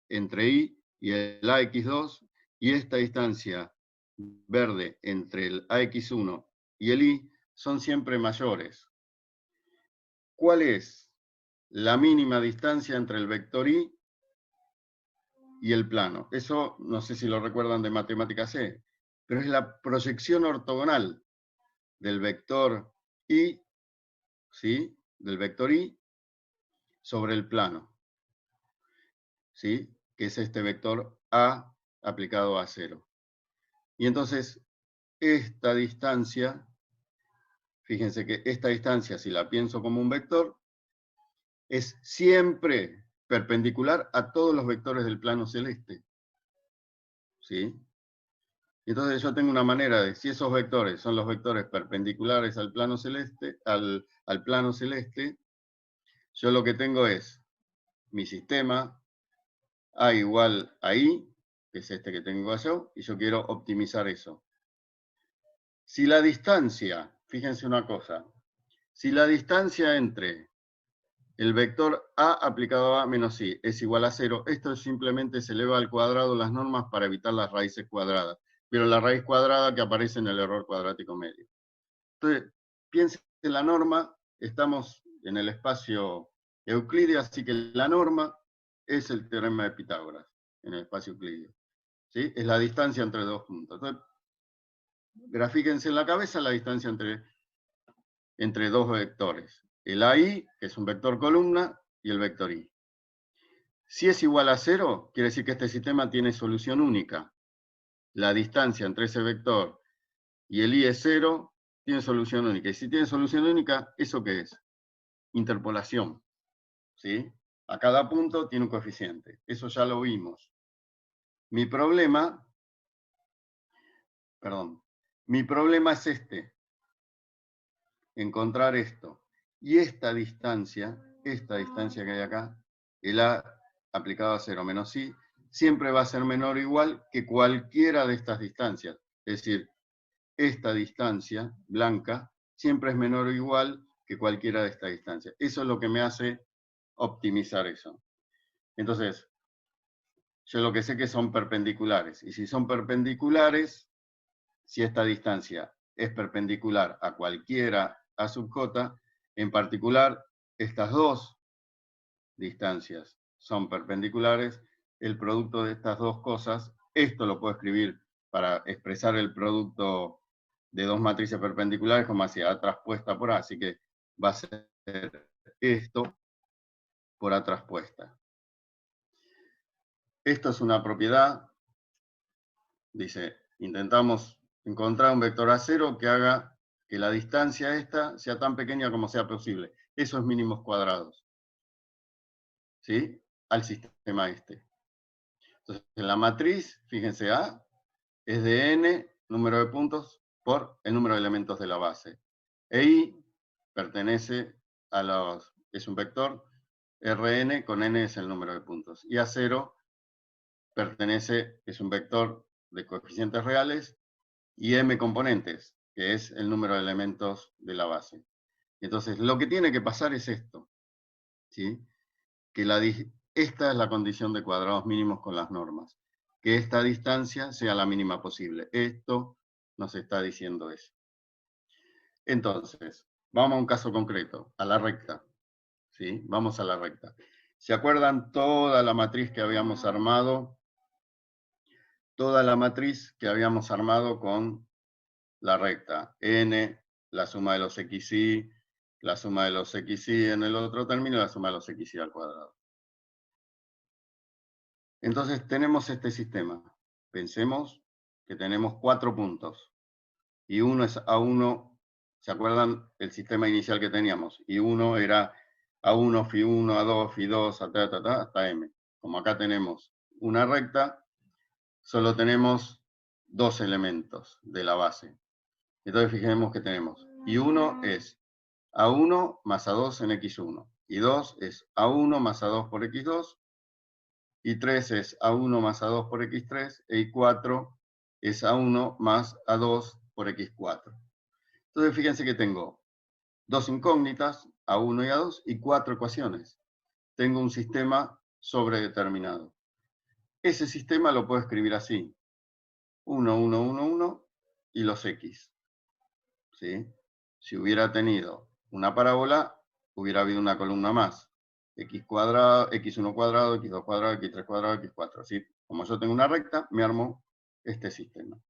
entre I y el AX2 y esta distancia verde entre el AX1 y el I son siempre mayores. ¿Cuál es la mínima distancia entre el vector I y el plano? Eso no sé si lo recuerdan de matemática C, pero es la proyección ortogonal del vector I, ¿sí? Del vector I sobre el plano, ¿sí? Que es este vector A aplicado a 0. Y entonces, esta distancia, fíjense que esta distancia, si la pienso como un vector, es siempre perpendicular a todos los vectores del plano celeste. ¿Sí? Entonces yo tengo una manera de, si esos vectores son los vectores perpendiculares al plano celeste, yo lo que tengo es mi sistema, A igual a I, que es este que tengo yo, y yo quiero optimizar eso. Si la distancia, fíjense una cosa, si la distancia entre el vector A aplicado a A menos I es igual a 0, esto simplemente se eleva al cuadrado las normas para evitar las raíces cuadradas, pero la raíz cuadrada que aparece en el error cuadrático medio. Entonces, piensen en la norma, estamos en el espacio euclídeo, así que la norma es el teorema de Pitágoras en el espacio euclídeo. ¿Sí? Es la distancia entre dos puntos. Entonces, grafíquense en la cabeza la distancia entre dos vectores. El AI, que es un vector columna, y el vector I. Si es igual a 0, quiere decir que este sistema tiene solución única. La distancia entre ese vector y el I es 0, tiene solución única. Y si tiene solución única, ¿eso qué es? Interpolación. ¿Sí? A cada punto tiene un coeficiente. Eso ya lo vimos. Mi problema es este. Encontrar esto. Y esta distancia que hay acá, el A aplicado a 0 menos I, siempre va a ser menor o igual que cualquiera de estas distancias. Es decir, esta distancia blanca siempre es menor o igual que cualquiera de estas distancias. Eso es lo que me hace optimizar eso. Entonces, yo lo que sé que son perpendiculares. Y si son perpendiculares, si esta distancia es perpendicular a cualquiera A sub j, en particular, estas dos distancias son perpendiculares, el producto de estas dos cosas, esto lo puedo escribir para expresar el producto de dos matrices perpendiculares como hacia A traspuesta por A, así que va a ser esto por A traspuesta. Esto es una propiedad, dice, intentamos encontrar un vector A0 que haga que la distancia esta sea tan pequeña como sea posible. Esos mínimos cuadrados. ¿Sí? Al sistema este. Entonces, en la matriz, fíjense, A es de n, número de puntos, por el número de elementos de la base. E I pertenece a los, es un vector, Rn con n es el número de puntos. Y A0 pertenece, es un vector de coeficientes reales, y m componentes, que es el número de elementos de la base. Entonces, lo que tiene que pasar es esto, ¿sí? Que esta es la condición de cuadrados mínimos con las normas, que esta distancia sea la mínima posible. Esto nos está diciendo eso. Entonces, vamos a un caso concreto, a la recta, ¿sí? Vamos a la recta. ¿Se acuerdan toda la matriz que habíamos armado? Toda la matriz que habíamos armado con la recta, n, la suma de los xy, la suma de los xy en el otro término, la suma de los xy al cuadrado. Entonces tenemos este sistema. Pensemos que tenemos 4 puntos. Y uno es A1, ¿se acuerdan el sistema inicial que teníamos? Y uno era A1, Φ1, A2, Φ2, hasta M. Como acá tenemos una recta, solo tenemos 2 elementos de la base. Entonces fijemos que tenemos, y 1 es A1 más A2 en X1, y 2 es A1 más A2 por X2, y 3 es A1 más A2 por X3, y 4 es A1 más A2 por X4. Entonces fíjense que tengo 2 incógnitas, A1 y A2, y 4 ecuaciones. Tengo un sistema sobredeterminado. Ese sistema lo puedo escribir así, 1, 1, 1, 1, y los X. ¿Sí? Si hubiera tenido una parábola, hubiera habido una columna más. X cuadrado, X1 cuadrado, X2 cuadrado, X3 cuadrado, X4. Así, como yo tengo una recta, me armo este sistema.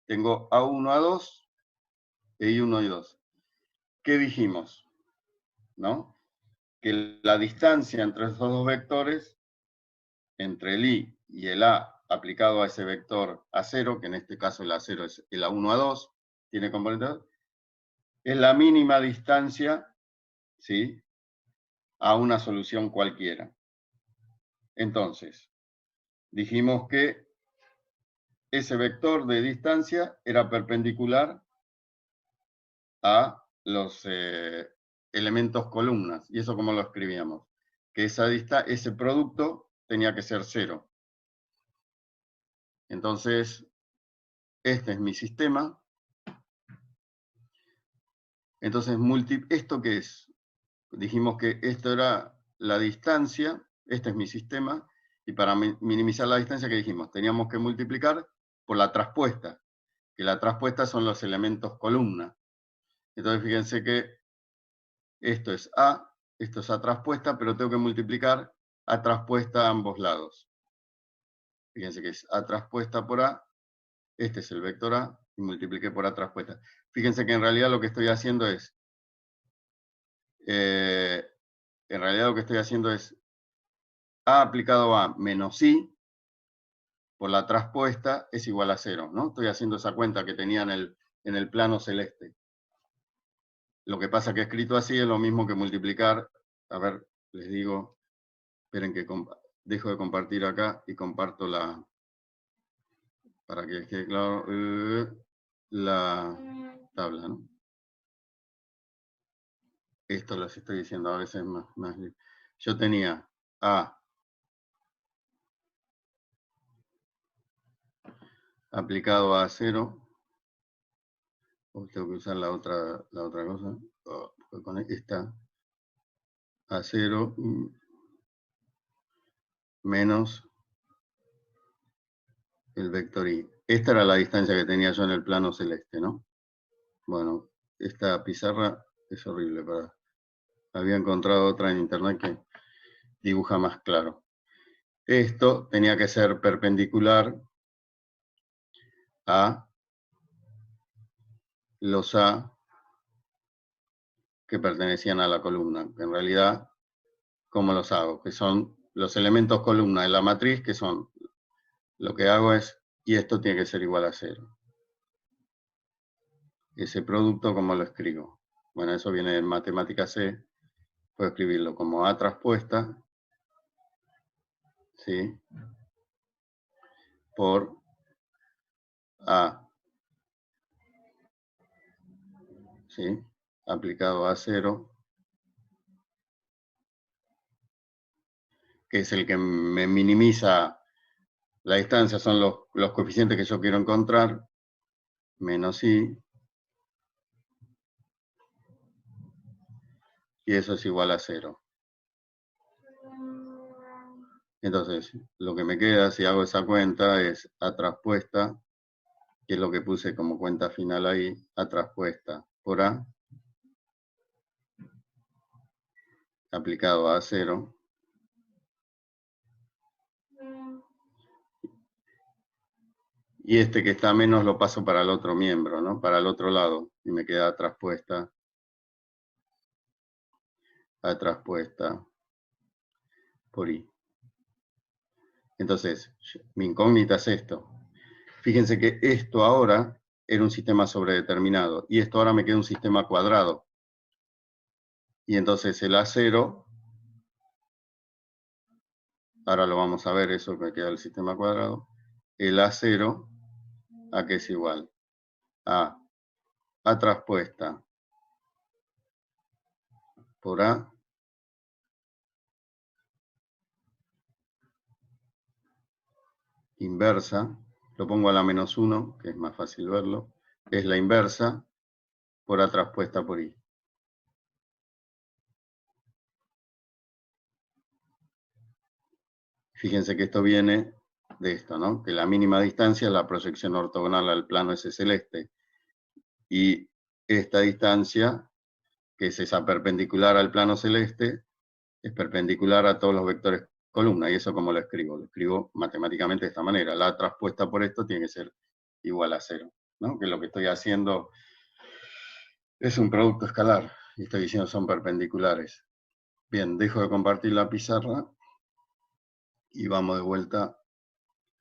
Tengo A1, A2, e I1 y 2. ¿Qué dijimos? ¿No? Que la distancia entre esos dos vectores, entre el I y el A aplicado a ese vector A0, que en este caso el A0 es el A1, A2, tiene componentes, es la mínima distancia, ¿sí?, a una solución cualquiera. Entonces, dijimos que ese vector de distancia era perpendicular a los elementos columnas. ¿Y eso cómo lo escribíamos? que ese producto tenía que ser 0. Entonces, este es mi sistema. Entonces, ¿esto qué es? Dijimos que esto era la distancia, este es mi sistema, y para minimizar la distancia, ¿qué dijimos? Teníamos que multiplicar por la traspuesta, que la traspuesta son los elementos columna. Entonces, fíjense que esto es A traspuesta, pero tengo que multiplicar A traspuesta a ambos lados. Fíjense que es A traspuesta por A, este es el vector A, y multipliqué por A traspuesta. Fíjense que en realidad lo que estoy haciendo es, A aplicado a menos I por la traspuesta es igual a 0, ¿no? Estoy haciendo esa cuenta que tenía en el plano celeste. Lo que pasa que escrito así es lo mismo que multiplicar, a ver, les digo, esperen que dejo de compartir acá y comparto para que les quede claro, la tabla, ¿no? Esto les estoy diciendo a veces más. Yo tenía A aplicado a 0, tengo que usar la otra cosa, con esta a 0 menos el vector I. Esta era la distancia que tenía yo en el plano celeste, ¿no? Bueno, esta pizarra es horrible. Había encontrado otra en internet que dibuja más claro. Esto tenía que ser perpendicular a los A que pertenecían a la columna. En realidad, ¿cómo los hago? Que son los elementos columna de la matriz, que son, lo que hago es, y esto tiene que ser igual a 0. Ese producto, ¿cómo lo escribo? Bueno, eso viene en matemática C. Puedo escribirlo como A traspuesta, ¿sí? Por A, ¿sí? Aplicado a 0, que es el que me minimiza la distancia, son los coeficientes que yo quiero encontrar, menos I, y eso es igual a 0. Entonces, lo que me queda, si hago esa cuenta, es A traspuesta, que es lo que puse como cuenta final ahí, A traspuesta por A, aplicado a 0, y este que está menos lo paso para el otro miembro, ¿no? Para el otro lado, y me queda A traspuesta por I. Entonces, mi incógnita es esto. Fíjense que esto ahora era un sistema sobredeterminado, y esto ahora me queda un sistema cuadrado. Y entonces el A0, ahora lo vamos a ver, eso que queda el sistema cuadrado, el A0, ¿a qué es igual? A traspuesta por A inversa, lo pongo a la menos 1, que es más fácil verlo, es la inversa por A traspuesta por I. Fíjense que esto viene de esto, ¿no? Que la mínima distancia es la proyección ortogonal al plano ese celeste. Y esta distancia, que es esa perpendicular al plano celeste, es perpendicular a todos los vectores columna. ¿Y eso cómo lo escribo? Lo escribo matemáticamente de esta manera. La traspuesta por esto tiene que ser igual a 0, ¿no? Que lo que estoy haciendo es un producto escalar. Y estoy diciendo son perpendiculares. Bien, dejo de compartir la pizarra y vamos de vuelta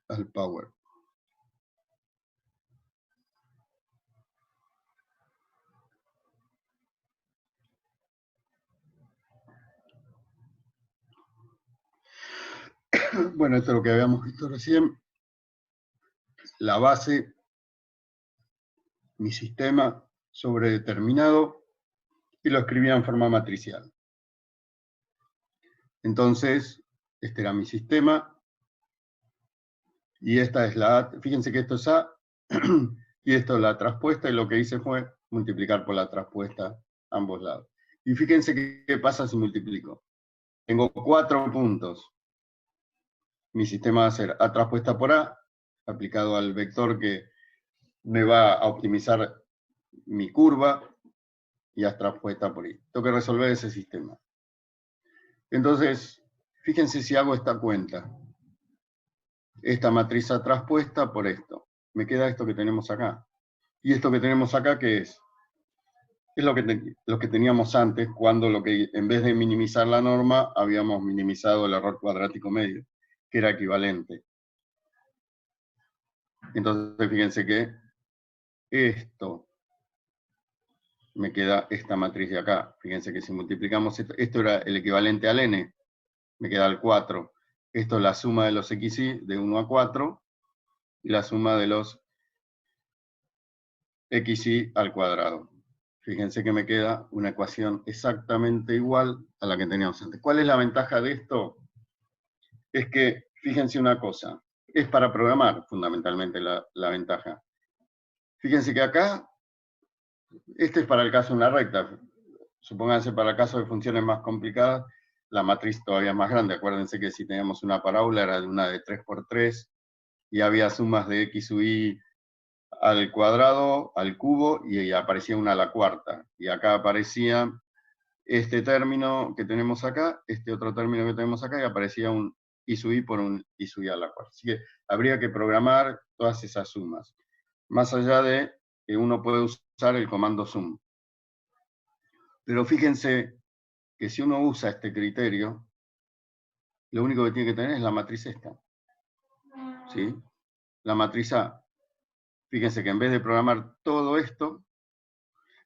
al Power. Bueno, esto es lo que habíamos visto recién. La base, mi sistema sobredeterminado, y lo escribía en forma matricial. Entonces, este era mi sistema, y esta es la A, fíjense que esto es A, y esto es la traspuesta, y lo que hice fue multiplicar por la traspuesta ambos lados. Y fíjense qué pasa si multiplico. Tengo 4 puntos. Mi sistema va a ser A traspuesta por A, aplicado al vector que me va a optimizar mi curva, y A traspuesta por I. Tengo que resolver ese sistema. Entonces, fíjense si hago esta cuenta. Esta matriz A traspuesta por esto. Me queda esto que tenemos acá. Y esto que tenemos acá, ¿qué es? Es lo que teníamos antes, cuando en vez de minimizar la norma, habíamos minimizado el error cuadrático medio, que era equivalente. Entonces, fíjense que esto me queda esta matriz de acá. Fíjense que si multiplicamos esto era el equivalente al n, me queda el 4. Esto es la suma de los xy de 1 a 4, y la suma de los xy al cuadrado. Fíjense que me queda una ecuación exactamente igual a la que teníamos antes. ¿Cuál es la ventaja de esto? Es que, fíjense una cosa, es para programar fundamentalmente la ventaja. Fíjense que acá, este es para el caso de una recta. Supónganse para el caso de funciones más complicadas, la matriz todavía es más grande. Acuérdense que si teníamos una parábola era de una de 3 por 3, y había sumas de x sub i al cuadrado, al cubo, y aparecía una a la cuarta. Y acá aparecía este término que tenemos acá, este otro término que tenemos acá, y aparecía un i sub i por un i sub i a la cuarta. Así que habría que programar todas esas sumas. Más allá de que uno puede usar el comando sum. Pero fíjense que si uno usa este criterio, lo único que tiene que tener es la matriz esta. ¿Sí? La matriz A. Fíjense que en vez de programar todo esto,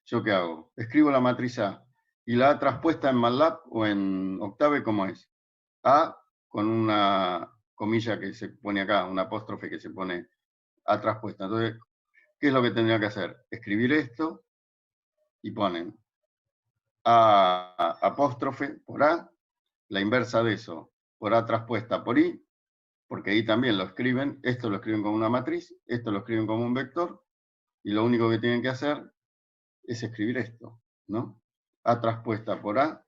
¿yo qué hago? Escribo la matriz A. ¿Y la A traspuesta en MATLAB o en Octave cómo es? A con una comilla que se pone acá, una apóstrofe que se pone A traspuesta. Entonces, ¿qué es lo que tendría que hacer? Escribir esto y ponen A apóstrofe por A, la inversa de eso, por A traspuesta por I, porque ahí también lo escriben, esto lo escriben como una matriz, esto lo escriben como un vector, y lo único que tienen que hacer es escribir esto, ¿no? A traspuesta por A,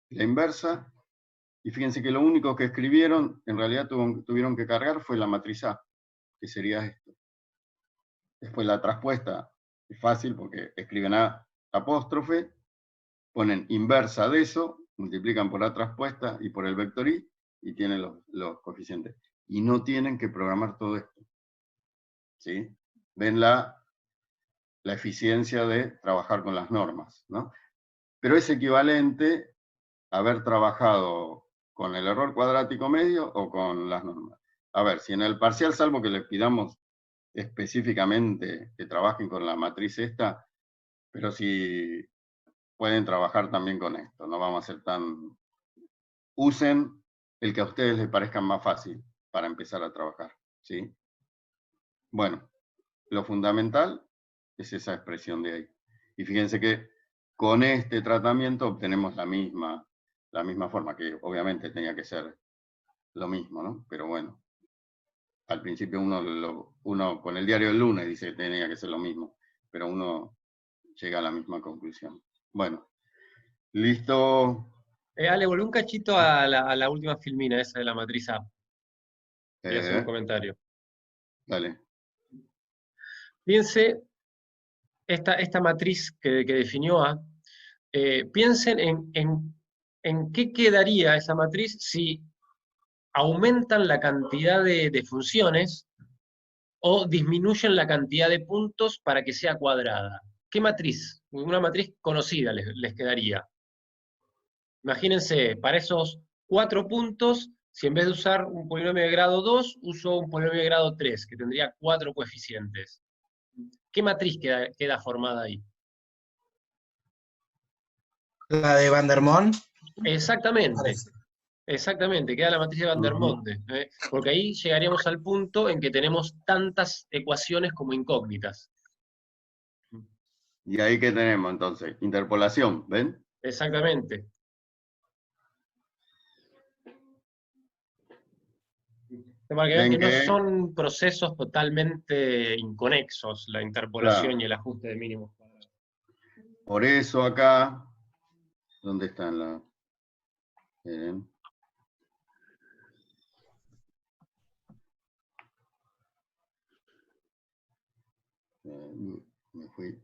la inversa, y fíjense que lo único que escribieron, en realidad tuvieron que cargar fue la matriz A, que sería esto. Después la traspuesta, es fácil porque escriben A apóstrofe, ponen inversa de eso, multiplican por A traspuesta y por el vector I, y tienen los coeficientes. Y no tienen que programar todo esto. ¿Sí? Ven la eficiencia de trabajar con las normas, ¿no? Pero es equivalente a haber trabajado con el error cuadrático medio o con las normas. A ver, si en el parcial, salvo que les pidamos específicamente que trabajen con la matriz esta, pero si pueden trabajar también con esto, no vamos a ser tan... Usen el que a ustedes les parezca más fácil para empezar a trabajar, ¿sí? Bueno, lo fundamental es esa expresión de ahí. Y fíjense que con este tratamiento obtenemos la misma forma, que obviamente tenía que ser lo mismo, ¿no? Pero bueno, al principio uno con el diario del lunes dice que tenía que ser lo mismo, pero uno llega a la misma conclusión. Bueno, listo. Ale, volví un cachito a la última filmina, esa de la matriz A. Voy a hacer un Eh, comentario. dale. Piense, esta matriz que definió A, piensen en qué quedaría esa matriz si aumentan la cantidad de funciones o disminuyen la cantidad de puntos para que sea cuadrada. ¿Qué matriz? Una matriz conocida les quedaría. Imagínense, para esos 4 puntos, si en vez de usar un polinomio de grado 2, uso un polinomio de grado 3, que tendría 4 coeficientes. ¿Qué matriz queda formada ahí? La de Van der Monde. Exactamente, Parece. exactamente, queda la matriz de Van der Monde, porque ahí llegaríamos al punto en que tenemos tantas ecuaciones como incógnitas. Y ahí que tenemos entonces, interpolación, ¿ven? Exactamente. Para que vean ven que no que, son procesos totalmente inconexos, la interpolación claro, y el ajuste de mínimos cuadrados. por eso acá, ¿dónde están las? Miren. Me fui.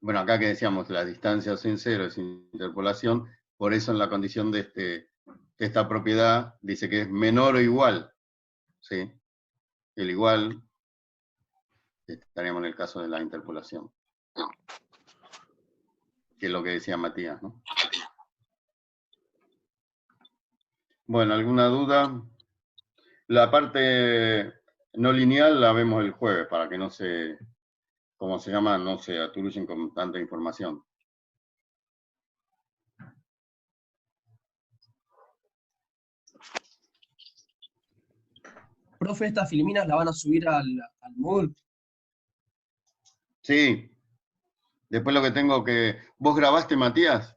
Bueno, acá que decíamos, las distancias en cero es interpolación, por eso en la condición de esta propiedad dice que es menor o igual, ¿sí? El igual, estaríamos en el caso de la interpolación, que es lo que decía Matías, ¿no? Bueno, ¿alguna duda? La parte no lineal la vemos el jueves, para que no se, ¿cómo se llama? No se aturuyen con tanta información. Profe, estas filminas la van a subir al Moodle. Sí, después lo que tengo que... ¿Vos grabaste, Matías?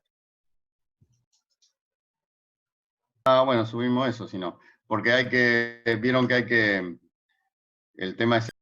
Ah, bueno, subimos eso, si no. Porque hay que... Vieron que hay que... El tema es